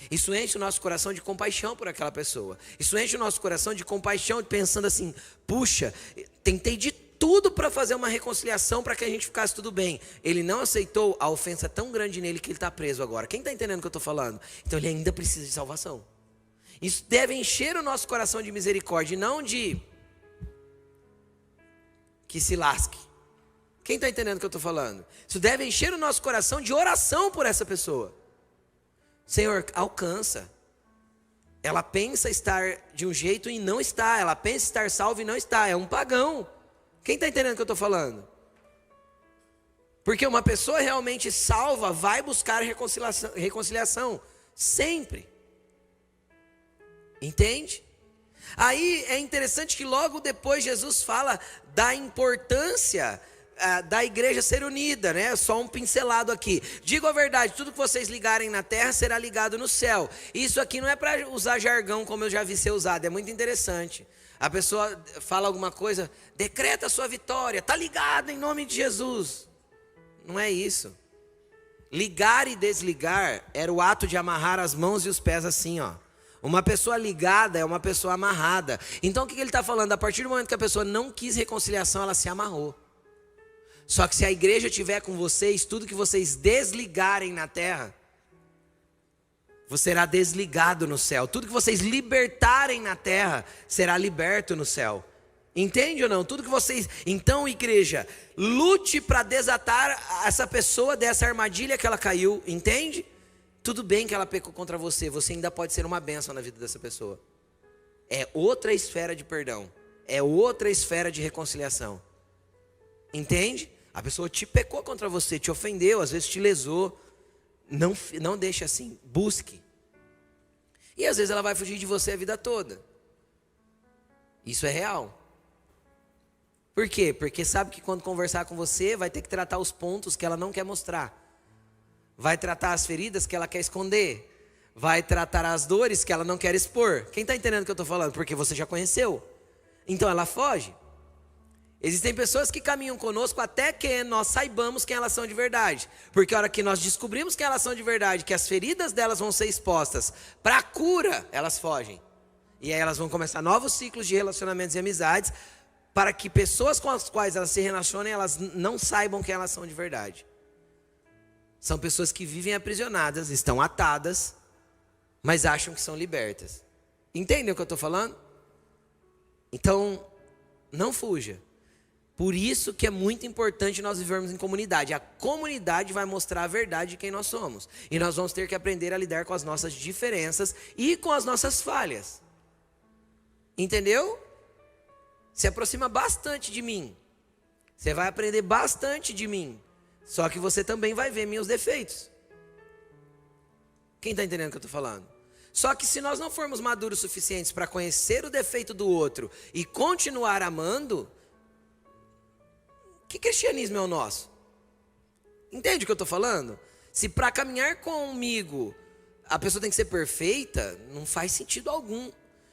Isso enche o nosso coração de compaixão por aquela pessoa. Isso enche o nosso coração de compaixão, pensando assim: puxa, tentei de tudo para fazer uma reconciliação para que a gente ficasse tudo bem. Ele não aceitou, a ofensa é tão grande nele que ele está preso agora. Quem está entendendo o que eu estou falando? Então ele ainda precisa de salvação. Isso deve encher o nosso coração de misericórdia, e não de que se lasque. Quem está entendendo o que eu estou falando? Isso deve encher o nosso coração de oração por essa pessoa. Senhor, alcança. Ela pensa estar de um jeito e não está. Ela pensa estar salva e não está. É um pagão. Quem está entendendo o que eu estou falando? Porque uma pessoa realmente salva vai buscar reconciliação sempre. Entende? Aí é interessante que logo depois Jesus fala da importância da igreja ser unida, né? Só um pincelado aqui. Digo a verdade: tudo que vocês ligarem na terra será ligado no céu. Isso aqui não é para usar jargão como eu já vi ser usado, é muito interessante. A pessoa fala alguma coisa, decreta a sua vitória, está ligado em nome de Jesus. Não é isso. Ligar e desligar era o ato de amarrar as mãos e os pés assim, ó. Uma pessoa ligada é uma pessoa amarrada. Então o que ele está falando? A partir do momento que a pessoa não quis reconciliação, ela se amarrou. Só que se a igreja estiver com vocês, tudo que vocês desligarem na terra, você será desligado no céu. Tudo que vocês libertarem na terra, será liberto no céu. Entende ou não? Tudo que vocês... Então, igreja, lute para desatar essa pessoa dessa armadilha que ela caiu. Entende? Tudo bem que ela pecou contra você, você ainda pode ser uma bênção na vida dessa pessoa. É outra esfera de perdão. É outra esfera de reconciliação. Entende? A pessoa te pecou contra você, te ofendeu, às vezes te lesou. Não deixe assim, busque. E às vezes ela vai fugir de você a vida toda. Isso é real. Por quê? Porque sabe que quando conversar com você, vai ter que tratar os pontos que ela não quer mostrar. Vai tratar as feridas que ela quer esconder. Vai tratar as dores que ela não quer expor. Quem está entendendo o que eu estou falando? Porque você já conheceu. Então ela foge. Existem pessoas que caminham conosco até que nós saibamos quem elas são de verdade. Porque a hora que nós descobrimos quem elas são de verdade, que as feridas delas vão ser expostas para a cura, elas fogem. E aí elas vão começar novos ciclos de relacionamentos e amizades, para que pessoas com as quais elas se relacionem, elas não saibam quem elas são de verdade. São pessoas que vivem aprisionadas, estão atadas, mas acham que são libertas. Entendem o que eu estou falando? Então, não fuja. Por isso que é muito importante nós vivermos em comunidade. A comunidade vai mostrar a verdade de quem nós somos. E nós vamos ter que aprender a lidar com as nossas diferenças e com as nossas falhas. Entendeu? Se aproxima bastante de mim. Você vai aprender bastante de mim. Só que você também vai ver meus defeitos. Quem está entendendo o que eu estou falando? Só que se nós não formos maduros suficientes para conhecer o defeito do outro e continuar amando, que cristianismo é o nosso? Entende o que eu estou falando? Se para caminhar comigo a pessoa tem que ser perfeita, não faz sentido algum.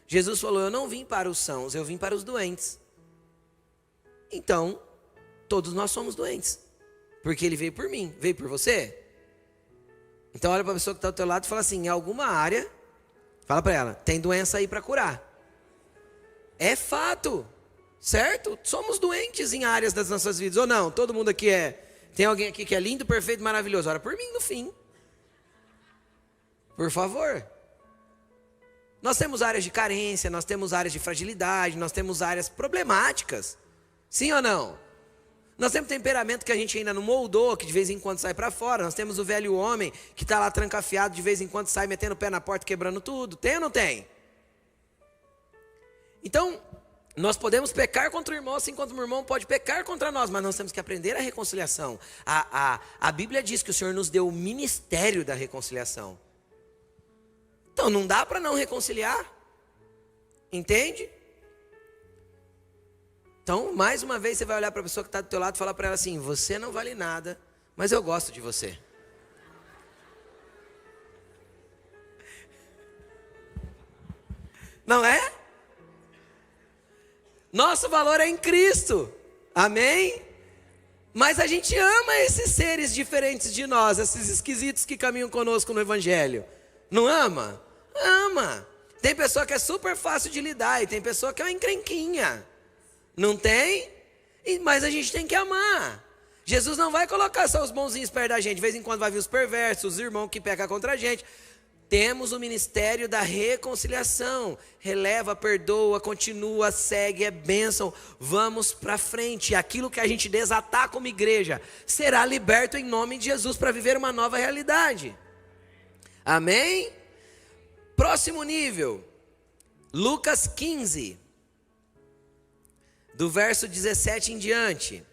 Jesus falou, eu não vim para os sãos, eu vim para os doentes. Então, todos nós somos doentes, porque ele veio por mim, veio por você. Então olha para a pessoa que está do teu lado e fala assim, em alguma área, fala para ela, tem doença aí para curar. É fato, certo? Somos doentes em áreas das nossas vidas, ou não? Todo mundo aqui tem alguém aqui que é lindo, perfeito, maravilhoso. Ora por mim no fim. Por favor. Nós temos áreas de carência, nós temos áreas de fragilidade, nós temos áreas problemáticas. Sim ou não? Nós temos temperamento que a gente ainda não moldou, que de vez em quando sai para fora. Nós temos o velho homem que está lá trancafiado, de vez em quando sai metendo o pé na porta, quebrando tudo. Tem ou não tem? Então, nós podemos pecar contra o irmão, assim quanto o irmão pode pecar contra nós, mas nós temos que aprender a reconciliação. A Bíblia diz que o Senhor nos deu o ministério da reconciliação. Então, não dá para não reconciliar. Entende? Então, mais uma vez, você vai olhar para a pessoa que está do teu lado e falar para ela assim, você não vale nada, mas eu gosto de você. Não é? Nosso valor é em Cristo. Amém? Mas a gente ama esses seres diferentes de nós, esses esquisitos que caminham conosco no Evangelho. Não ama? Ama. Tem pessoa que é super fácil de lidar e tem pessoa que é uma encrenquinha. Não tem? Mas a gente tem que amar. Jesus não vai colocar só os bonzinhos perto da gente. De vez em quando vai vir os perversos, os irmãos que pecam contra a gente. Temos o ministério da reconciliação. Releva, perdoa, continua, segue, é bênção. Vamos para frente. Aquilo que a gente desatar como igreja será liberto em nome de Jesus para viver uma nova realidade. Amém? Próximo nível. Lucas 15. Do verso 17 em diante.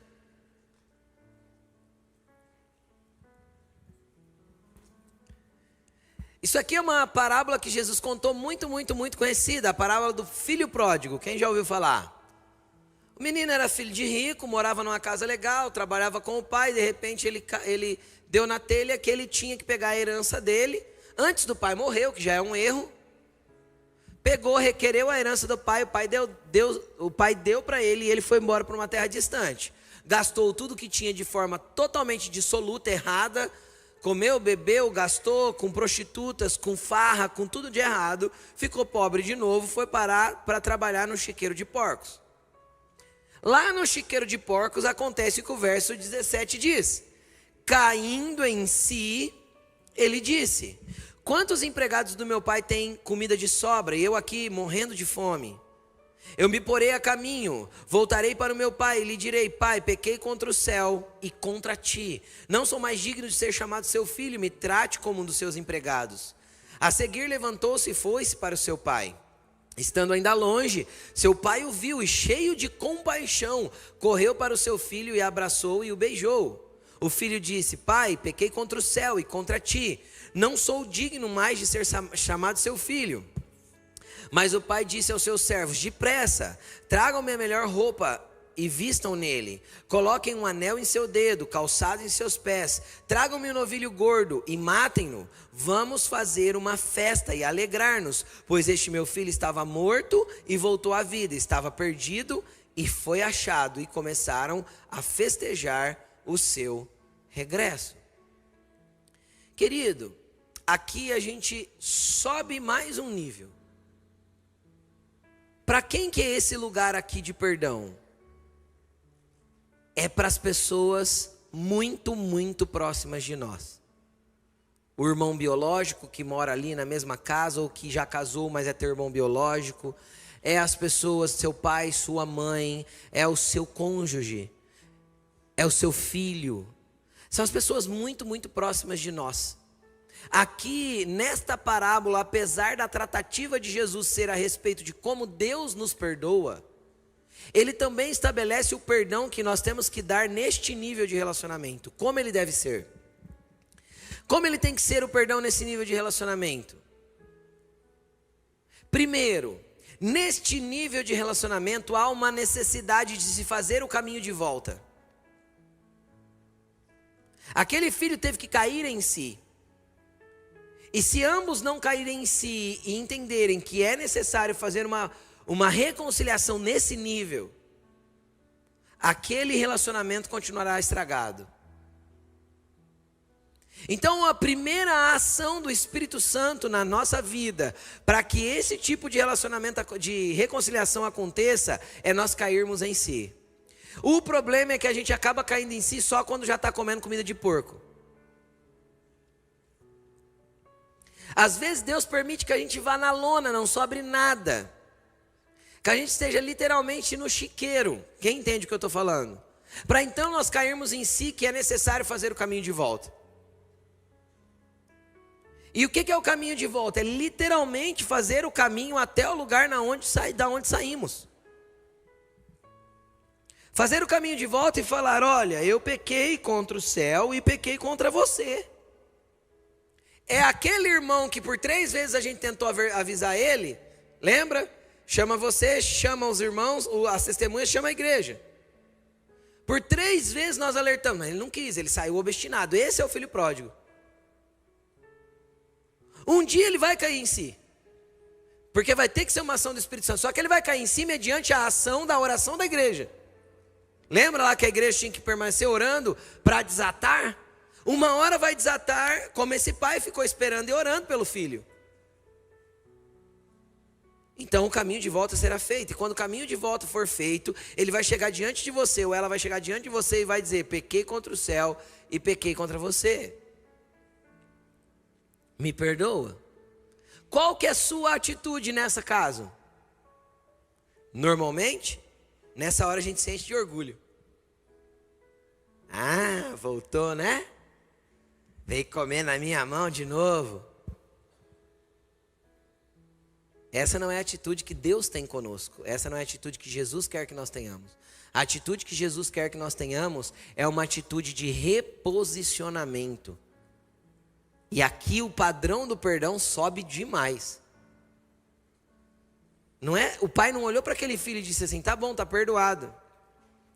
Isso aqui é uma parábola que Jesus contou muito conhecida. A parábola do filho pródigo. Quem já ouviu falar? O menino era filho de rico, morava numa casa legal, trabalhava com o pai. De repente ele deu na telha que ele tinha que pegar a herança dele. Antes do pai morrer, o que já é um erro. Pegou, requereu a herança do pai, o pai deu para ele e ele foi embora para uma terra distante. Gastou tudo que tinha de forma totalmente dissoluta, errada. Comeu, bebeu, gastou com prostitutas, com farra, com tudo de errado. Ficou pobre de novo, foi parar para trabalhar no chiqueiro de porcos. Lá no chiqueiro de porcos acontece que o verso 17 diz: caindo em si, ele disse... Quantos empregados do meu pai têm comida de sobra e eu aqui morrendo de fome? Eu me porei a caminho, voltarei para o meu pai e lhe direi, pai, pequei contra o céu e contra ti. Não sou mais digno de ser chamado seu filho, me trate como um dos seus empregados. A seguir levantou-se e foi-se para o seu pai. Estando ainda longe, seu pai o viu e cheio de compaixão, correu para o seu filho e abraçou e o beijou. O filho disse, pai, pequei contra o céu e contra ti. Não sou digno mais de ser chamado seu filho. Mas o pai disse aos seus servos, depressa, tragam-me a melhor roupa e vistam nele. Coloquem um anel em seu dedo, calçado em seus pés. Tragam-me um novilho gordo e matem-no. Vamos fazer uma festa e alegrar-nos, pois este meu filho estava morto e voltou à vida. Estava perdido e foi achado. E começaram a festejar o seu regresso. Querido, aqui a gente sobe mais um nível. Para quem que é esse lugar aqui de perdão? É para as pessoas muito próximas de nós. O irmão biológico que mora ali na mesma casa, ou que já casou, mas é teu irmão biológico. É as pessoas, seu pai, sua mãe, é o seu cônjuge, é o seu filho. São as pessoas muito próximas de nós. Aqui, nesta parábola, apesar da tratativa de Jesus ser a respeito de como Deus nos perdoa, ele também estabelece o perdão que nós temos que dar neste nível de relacionamento. Como ele deve ser? Como ele tem que ser o perdão nesse nível de relacionamento? Primeiro, neste nível de relacionamento há uma necessidade de se fazer o caminho de volta. Aquele filho teve que cair em si. E se ambos não caírem em si e entenderem que é necessário fazer uma reconciliação nesse nível, aquele relacionamento continuará estragado. Então a primeira ação do Espírito Santo na nossa vida, para que esse tipo de relacionamento, de reconciliação aconteça, é nós cairmos em si. O problema é que a gente acaba caindo em si só quando já está comendo comida de porco. Às vezes Deus permite que a gente vá na lona, não sobre nada. Que a gente esteja literalmente no chiqueiro. Quem entende o que eu estou falando? Para então nós cairmos em si, que é necessário fazer o caminho de volta. E o que é o caminho de volta? É literalmente fazer o caminho até o lugar da onde saímos. Fazer o caminho de volta e falar: olha, eu pequei contra o céu e pequei contra você. É aquele irmão que por 3 vezes a gente tentou avisar ele, lembra? Chama você, chama os irmãos, as testemunhas, chama a igreja. Por 3 vezes nós alertamos, ele não quis, ele saiu obstinado. Esse é o filho pródigo. Um dia ele vai cair em si, porque vai ter que ser uma ação do Espírito Santo. Só que ele vai cair em si mediante a ação da oração da igreja. Lembra lá que a igreja tinha que permanecer orando para desatar? Uma hora vai desatar, como esse pai ficou esperando e orando pelo filho. Então o caminho de volta será feito. E quando o caminho de volta for feito, ele vai chegar diante de você, ou ela vai chegar diante de você e vai dizer: pequei contra o céu e pequei contra você. Me perdoa. Qual que é a sua atitude nessa caso? Normalmente, nessa hora a gente se enche de orgulho. Ah, voltou, né? Veio comer na minha mão de novo. Essa não é a atitude que Deus tem conosco. Essa não é a atitude que Jesus quer que nós tenhamos. A atitude que Jesus quer que nós tenhamos é uma atitude de reposicionamento. E aqui o padrão do perdão sobe demais. Não é? O pai não olhou para aquele filho e disse assim: tá bom, tá perdoado.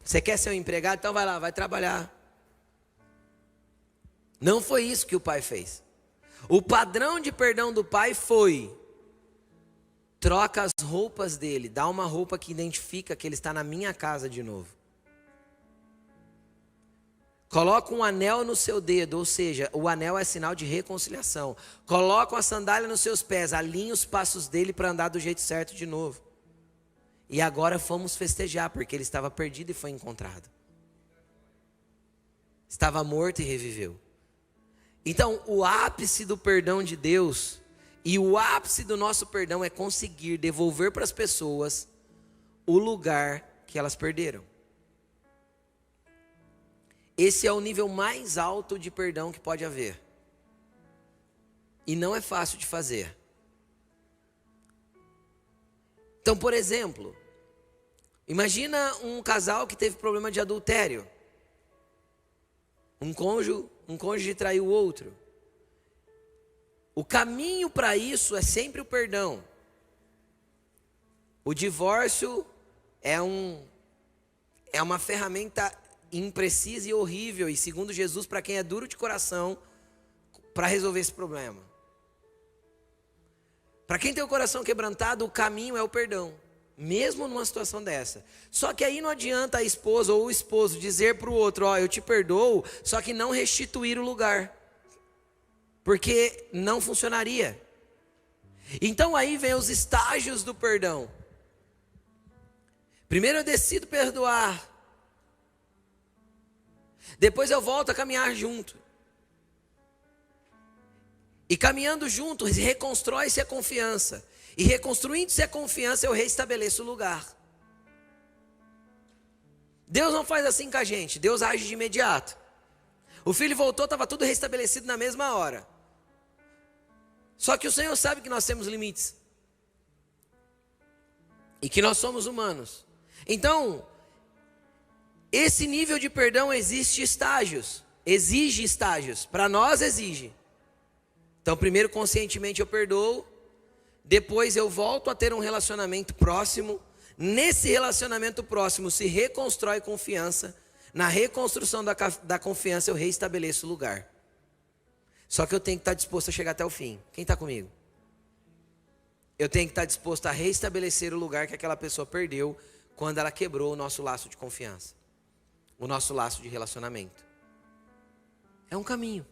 Você quer ser um empregado? Então vai lá, vai trabalhar. Não foi isso que o pai fez. O padrão de perdão do pai foi: troca as roupas dele, dá uma roupa que identifica que ele está na minha casa de novo. Coloca um anel no seu dedo, ou seja, o anel é sinal de reconciliação. Coloca uma sandália nos seus pés, alinha os passos dele para andar do jeito certo de novo. E agora fomos festejar, porque ele estava perdido e foi encontrado. Estava morto e reviveu. Então, o ápice do perdão de Deus e o ápice do nosso perdão é conseguir devolver para as pessoas o lugar que elas perderam. Esse é o nível mais alto de perdão que pode haver. E não é fácil de fazer. Então, por exemplo, imagina um casal que teve problema de adultério. Um cônjuge traiu o outro. O caminho para isso é sempre o perdão. O divórcio é uma ferramenta imprecisa e horrível, e segundo Jesus, para quem é duro de coração, para resolver esse problema. Para quem tem o coração quebrantado, o caminho é o perdão, mesmo numa situação dessa. Só que aí não adianta a esposa ou o esposo dizer para o outro: ó, eu te perdoo, só que não restituir o lugar, porque não funcionaria. Então aí vem os estágios do perdão. Primeiro eu decido perdoar, depois eu volto a caminhar junto. E caminhando junto, reconstrói-se a confiança. E reconstruindo-se a confiança, eu reestabeleço o lugar. Deus não faz assim com a gente, Deus age de imediato. O filho voltou, estava tudo restabelecido na mesma hora. Só que o Senhor sabe que nós temos limites. E que nós somos humanos. Então, esse nível de perdão exige estágios. Para nós exige. Então, primeiro conscientemente eu perdoo. Depois eu volto a ter um relacionamento próximo. Nesse relacionamento próximo se reconstrói confiança. Na reconstrução da confiança eu reestabeleço o lugar. Só que eu tenho que estar disposto a chegar até o fim. Quem está comigo? Eu tenho que estar disposto a restabelecer o lugar que aquela pessoa perdeu quando ela quebrou o nosso laço de confiança, o nosso laço de relacionamento. É um caminho.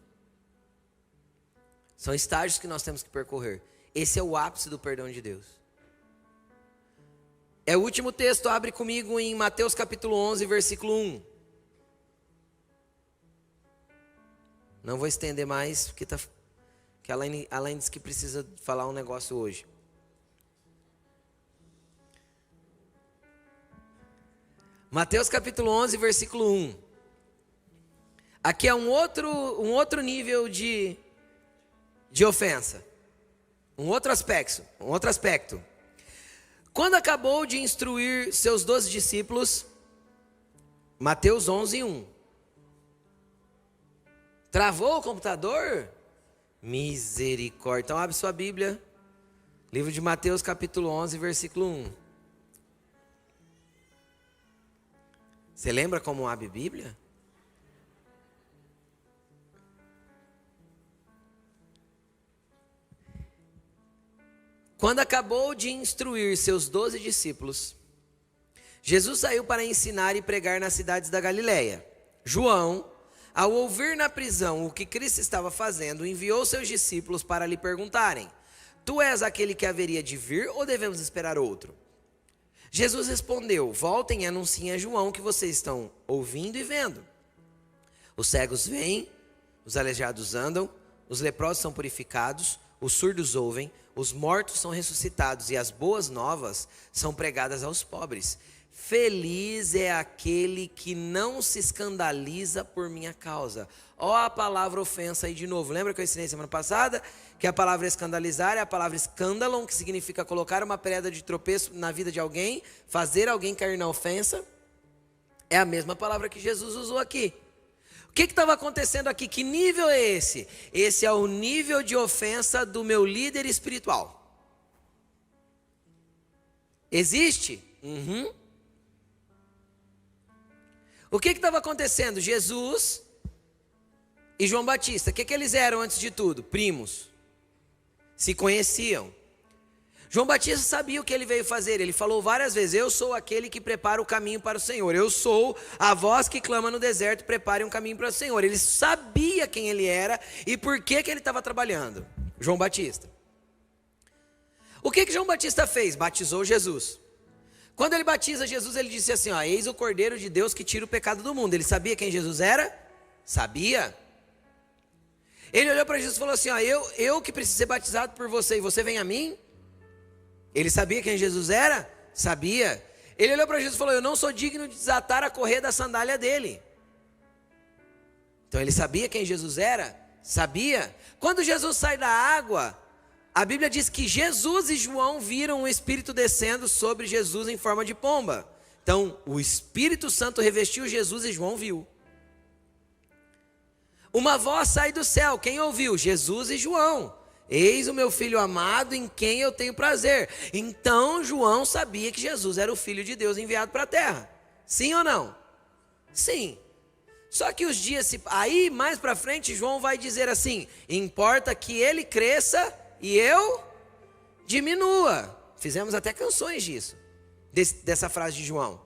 São estágios que nós temos que percorrer. Esse é o ápice do perdão de Deus. É o último texto, abre comigo em Mateus capítulo 11, versículo 1. Não vou estender mais, porque que a Alain disse que precisa falar um negócio hoje. Mateus capítulo 11, versículo 1. Aqui é um outro nível de ofensa. Um outro aspecto. Quando acabou de instruir seus 12 discípulos, Mateus 11, 1. Travou o computador? Misericórdia. Então abre sua Bíblia. Livro de Mateus capítulo 11, versículo 1. Você lembra como abre a Bíblia? Quando acabou de instruir seus 12 discípulos, Jesus saiu para ensinar e pregar nas cidades da Galileia. João, ao ouvir na prisão o que Cristo estava fazendo, enviou seus discípulos para lhe perguntarem: Tu és aquele que haveria de vir ou devemos esperar outro? Jesus respondeu: Voltem e anunciem a João que vocês estão ouvindo e vendo. Os cegos veem, os aleijados andam, os leprosos são purificados, os surdos ouvem, os mortos são ressuscitados e as boas novas são pregadas aos pobres. Feliz é aquele que não se escandaliza por minha causa. Ó a palavra ofensa aí de novo. Lembra que eu ensinei semana passada? Que a palavra escandalizar é a palavra escândalo, que significa colocar uma pedra de tropeço na vida de alguém, fazer alguém cair na ofensa. É a mesma palavra que Jesus usou aqui. O que estava acontecendo aqui? Que nível é esse? Esse é o nível de ofensa do meu líder espiritual. Existe? O que estava acontecendo? Jesus e João Batista, o que eles eram antes de tudo? Primos. Se conheciam. João Batista sabia o que ele veio fazer. Ele falou várias vezes: eu sou aquele que prepara o caminho para o Senhor. Eu sou a voz que clama no deserto: prepare um caminho para o Senhor. Ele sabia quem ele era e por que ele estava trabalhando. João Batista. O que João Batista fez? Batizou Jesus. Quando ele batiza Jesus, ele disse assim: eis o Cordeiro de Deus que tira o pecado do mundo. Ele sabia quem Jesus era? Sabia. Ele olhou para Jesus e falou assim: eu que preciso ser batizado por você, e você vem a mim? Ele sabia quem Jesus era? Sabia. Ele olhou para Jesus e falou: eu não sou digno de desatar a correia da sandália dele. Então ele sabia quem Jesus era? Sabia. Quando Jesus sai da água, a Bíblia diz que Jesus e João viram o Espírito descendo sobre Jesus em forma de pomba. Então o Espírito Santo revestiu Jesus e João viu. Uma voz sai do céu, quem ouviu? Jesus e João. Eis o meu filho amado em quem eu tenho prazer. Então João sabia que Jesus era o Filho de Deus enviado para a terra. Sim ou não? Sim. Só que os dias aí mais para frente João vai dizer assim: importa que ele cresça e eu diminua. Fizemos até canções disso, dessa frase de João.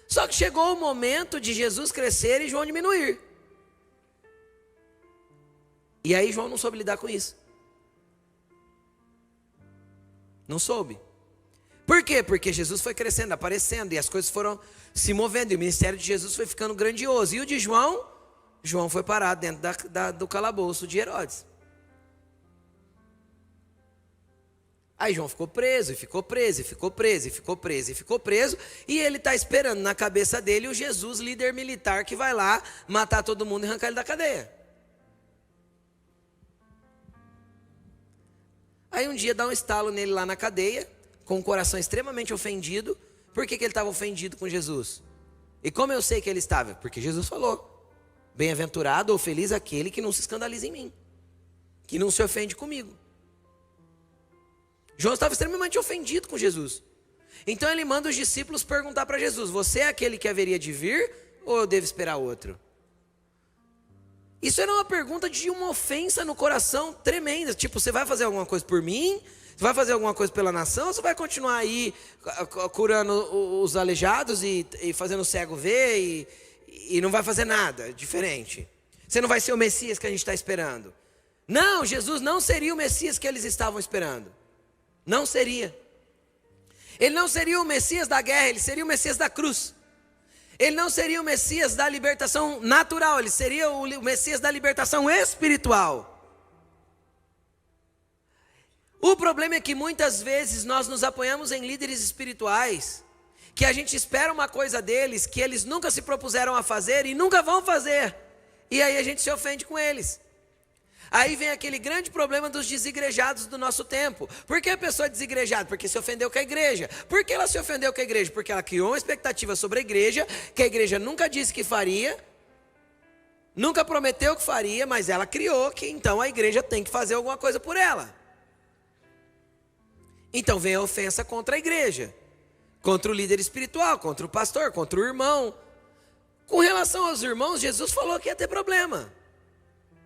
Só que chegou o momento de Jesus crescer e João diminuir. E aí João não soube lidar com isso. Não soube. Por quê? Porque Jesus foi crescendo, aparecendo, e as coisas foram se movendo, e o ministério de Jesus foi ficando grandioso. E o de João? João foi parar dentro do calabouço de Herodes. Aí João ficou preso, e ficou preso, e ficou preso, e ficou preso, e ficou preso, e ele está esperando na cabeça dele o Jesus, líder militar, que vai lá matar todo mundo e arrancar ele da cadeia. Aí um dia dá um estalo nele lá na cadeia, com o coração extremamente ofendido. Por que ele estava ofendido com Jesus? E como eu sei que ele estava? Porque Jesus falou: bem-aventurado ou feliz aquele que não se escandaliza em mim, que não se ofende comigo. João estava extremamente ofendido com Jesus. Então ele manda os discípulos perguntar para Jesus: você é aquele que haveria de vir ou eu devo esperar outro? Isso era uma pergunta de uma ofensa no coração tremenda. Tipo, você vai fazer alguma coisa por mim? Você vai fazer alguma coisa pela nação? Ou você vai continuar aí curando os aleijados e fazendo o cego ver e não vai fazer nada diferente? Você não vai ser o Messias que a gente está esperando? Não, Jesus não seria o Messias que eles estavam esperando. Não seria. Ele não seria o Messias da guerra, ele seria o Messias da cruz. Ele não seria o Messias da libertação natural, ele seria o Messias da libertação espiritual. O problema é que muitas vezes nós nos apoiamos em líderes espirituais, que a gente espera uma coisa deles, que eles nunca se propuseram a fazer e nunca vão fazer. E aí a gente se ofende com eles. Aí vem aquele grande problema dos desigrejados do nosso tempo. Por que a pessoa é desigrejada? Porque se ofendeu com a igreja. Por que ela se ofendeu com a igreja? Porque ela criou uma expectativa sobre a igreja, que a igreja nunca disse que faria, nunca prometeu que faria, mas ela criou que então a igreja tem que fazer alguma coisa por ela. Então vem a ofensa contra a igreja, contra o líder espiritual, contra o pastor, contra o irmão. Com relação aos irmãos, Jesus falou que ia ter problema.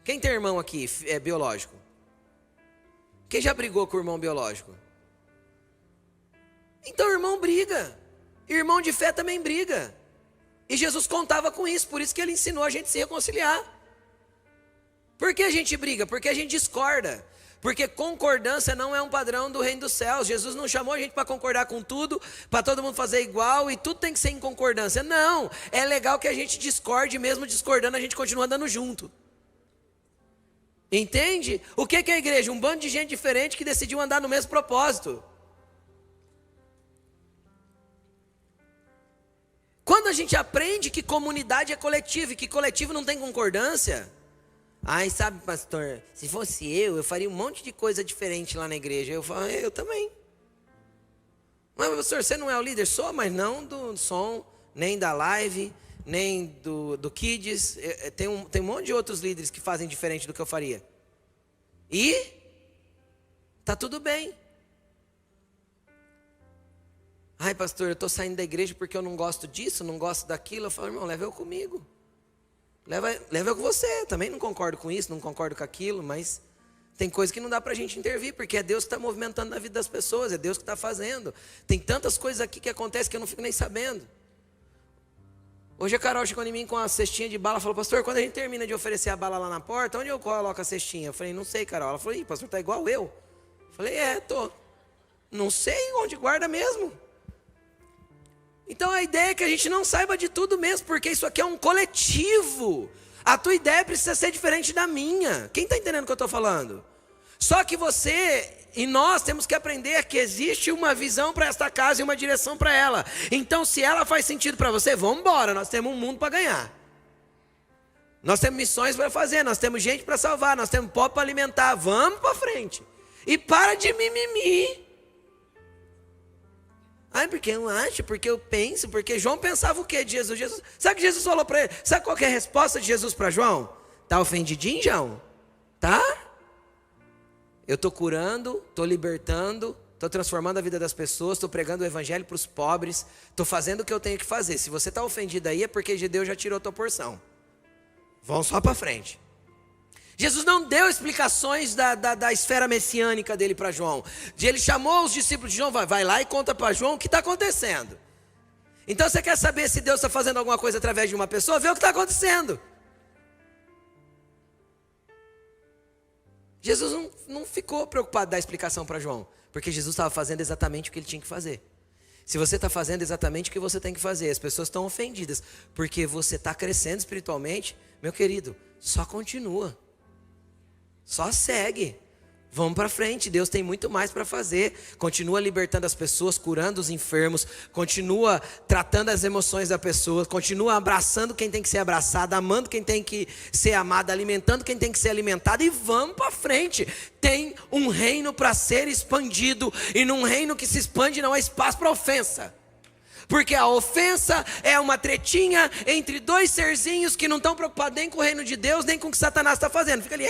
Quem tem irmão aqui biológico? Quem já brigou com o irmão biológico? Então o irmão briga. Irmão de fé também briga. E Jesus contava com isso, por isso que ele ensinou a gente a se reconciliar. Por que a gente briga? Porque a gente discorda. Porque concordância não é um padrão do reino dos céus. Jesus não chamou a gente para concordar com tudo, para todo mundo fazer igual e tudo tem que ser em concordância. Não, é legal que a gente discorde, mesmo discordando a gente continua andando junto. Entende? O que é a igreja? Um bando de gente diferente que decidiu andar no mesmo propósito. Quando a gente aprende que comunidade é coletivo e que coletivo não tem concordância, ai, sabe, pastor, se fosse eu faria um monte de coisa diferente lá na igreja. Eu falo, eu também. Mas pastor, você não é o líder? Sou, mas não do som, nem da live, nem do Kids. Tem um monte de outros líderes que fazem diferente do que eu faria. E tá tudo bem. Ai, pastor, eu estou saindo da igreja porque eu não gosto disso, não gosto daquilo. Eu falo, irmão, leva eu comigo. Leva eu com você. Também não concordo com isso, não concordo com aquilo, mas tem coisa que não dá para a gente intervir, porque é Deus que está movimentando na vida das pessoas, é Deus que está fazendo. Tem tantas coisas aqui que acontecem que eu não fico nem sabendo. Hoje a Carol chegou em mim com a cestinha de bala, falou, pastor, quando a gente termina de oferecer a bala lá na porta, onde eu coloco a cestinha? Eu falei, não sei, Carol. Ela falou, pastor, tá igual eu. Eu falei, tô. Não sei onde guarda mesmo. Então a ideia é que a gente não saiba de tudo mesmo, porque isso aqui é um coletivo. A tua ideia precisa ser diferente da minha. Quem está entendendo o que eu estou falando? Só que você e nós temos que aprender que existe uma visão para esta casa e uma direção para ela. Então se ela faz sentido para você, vamos embora, nós temos um mundo para ganhar. Nós temos missões para fazer, nós temos gente para salvar, nós temos povo para alimentar, vamos para frente. E para de mimimi. Ai, porque eu acho, porque eu penso, porque João pensava o quê de Jesus? Sabe o que Jesus falou para ele? Sabe qual que é a resposta de Jesus para João? Tá ofendidinho, João? Tá? Eu estou curando, estou libertando, estou transformando a vida das pessoas, estou pregando o evangelho para os pobres, estou fazendo o que eu tenho que fazer. Se você está ofendido aí é porque Deus já tirou a tua porção. Vão só para frente. Jesus não deu explicações da esfera messiânica dele para João. Ele chamou os discípulos de João, vai lá e conta para João o que está acontecendo. Então você quer saber se Deus está fazendo alguma coisa através de uma pessoa? Vê o que está acontecendo. Jesus não ficou preocupado em dar explicação para João, porque Jesus estava fazendo exatamente o que ele tinha que fazer. Se você está fazendo exatamente o que você tem que fazer, as pessoas estão ofendidas, porque você está crescendo espiritualmente, meu querido, só continua. Só segue, vamos para frente, Deus tem muito mais para fazer. Continua libertando as pessoas, curando os enfermos, continua tratando as emoções das pessoas, continua abraçando quem tem que ser abraçado, amando quem tem que ser amado, alimentando quem tem que ser alimentado, e vamos para frente. Tem um reino para ser expandido, e num reino que se expande não há espaço para ofensa. Porque a ofensa é uma tretinha entre dois serzinhos que não estão preocupados nem com o reino de Deus, nem com o que Satanás está fazendo. Fica ali.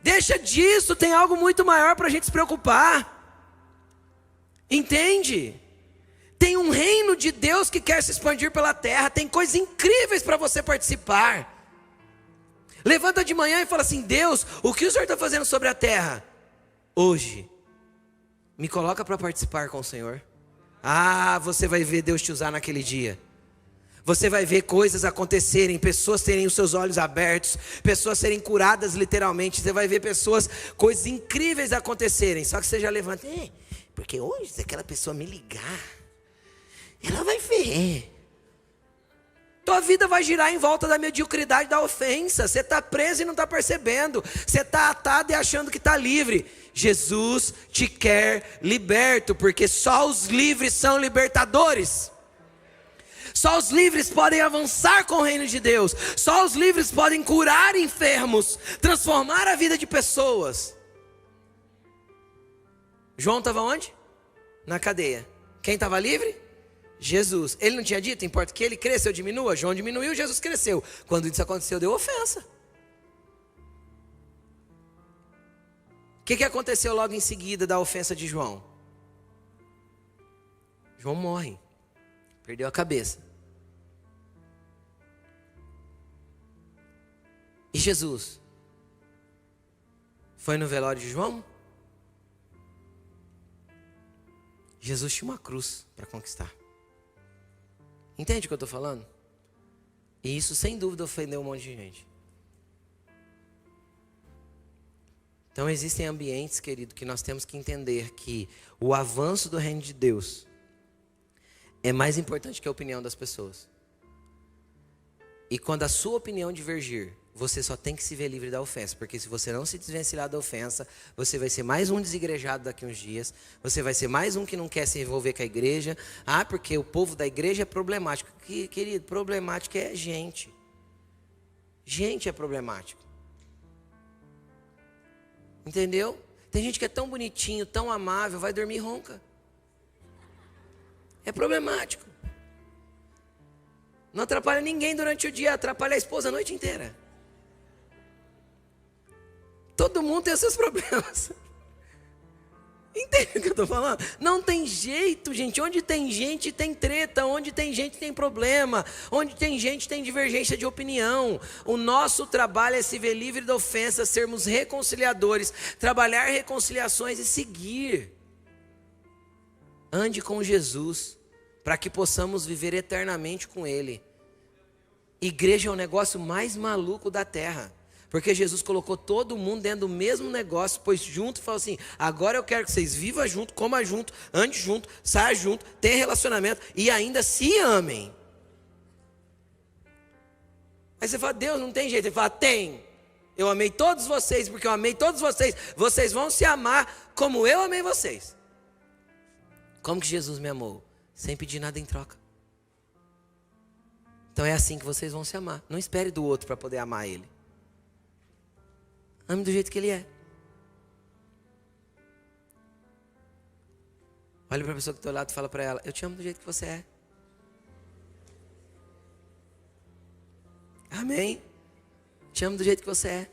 Deixa disso, tem algo muito maior para a gente se preocupar. Entende? Tem um reino de Deus que quer se expandir pela terra. Tem coisas incríveis para você participar. Levanta de manhã e fala assim: Deus, o que o Senhor está fazendo sobre a terra? Hoje, me coloca para participar com o Senhor. Ah, você vai ver Deus te usar naquele dia. Você vai ver coisas acontecerem, pessoas terem os seus olhos abertos, pessoas serem curadas literalmente. Você vai ver coisas incríveis acontecerem. Só que você já levanta, porque hoje se aquela pessoa me ligar, ela vai ver. Tua vida vai girar em volta da mediocridade, da ofensa. Você está preso e não está percebendo. Você está atado e achando que está livre. Jesus te quer liberto, porque só os livres são libertadores. Só os livres podem avançar com o reino de Deus. Só os livres podem curar enfermos, transformar a vida de pessoas. João estava onde? Na cadeia. Quem estava livre? Jesus. Ele não tinha dito, importa que ele cresça ou diminua? João diminuiu, Jesus cresceu. Quando isso aconteceu, deu ofensa. O que aconteceu logo em seguida da ofensa de João? João morre. Perdeu a cabeça. E Jesus? Foi no velório de João? Jesus tinha uma cruz para conquistar. Entende o que eu estou falando? E isso sem dúvida ofendeu um monte de gente. Então existem ambientes, querido, que nós temos que entender que o avanço do reino de Deus é mais importante que a opinião das pessoas. E quando a sua opinião divergir, você só tem que se ver livre da ofensa. Porque se você não se desvencilhar da ofensa, você vai ser mais um desigrejado daqui a uns dias. Você vai ser mais um que não quer se envolver com a igreja. Ah, porque o povo da igreja é problemático. Querido, problemático é gente. Gente é problemático. Entendeu? Tem gente que é tão bonitinho, tão amável, vai dormir e ronca. É problemático. Não atrapalha ninguém durante o dia, atrapalha a esposa a noite inteira. Todo mundo tem os seus problemas. Entende o que eu estou falando? Não tem jeito, gente. Onde tem gente, tem treta. Onde tem gente, tem problema. Onde tem gente, tem divergência de opinião. O nosso trabalho é se ver livre da ofensa, sermos reconciliadores, trabalhar reconciliações e seguir. Ande com Jesus, para que possamos viver eternamente com Ele. Igreja é o negócio mais maluco da terra. Porque Jesus colocou todo mundo dentro do mesmo negócio, pôs junto e falou assim: agora eu quero que vocês vivam junto, comam junto, andem junto, saiam junto, tenham relacionamento e ainda se amem. Aí você fala: Deus, não tem jeito. Ele fala: tem. Eu amei todos vocês, porque eu amei todos vocês. Vocês vão se amar como eu amei vocês. Como que Jesus me amou? Sem pedir nada em troca. Então é assim que vocês vão se amar. Não espere do outro para poder amar Ele. Ame do jeito que Ele é. Olha para a pessoa que está ao lado e fala para ela: eu te amo do jeito que você é. Amém? Te amo do jeito que você é.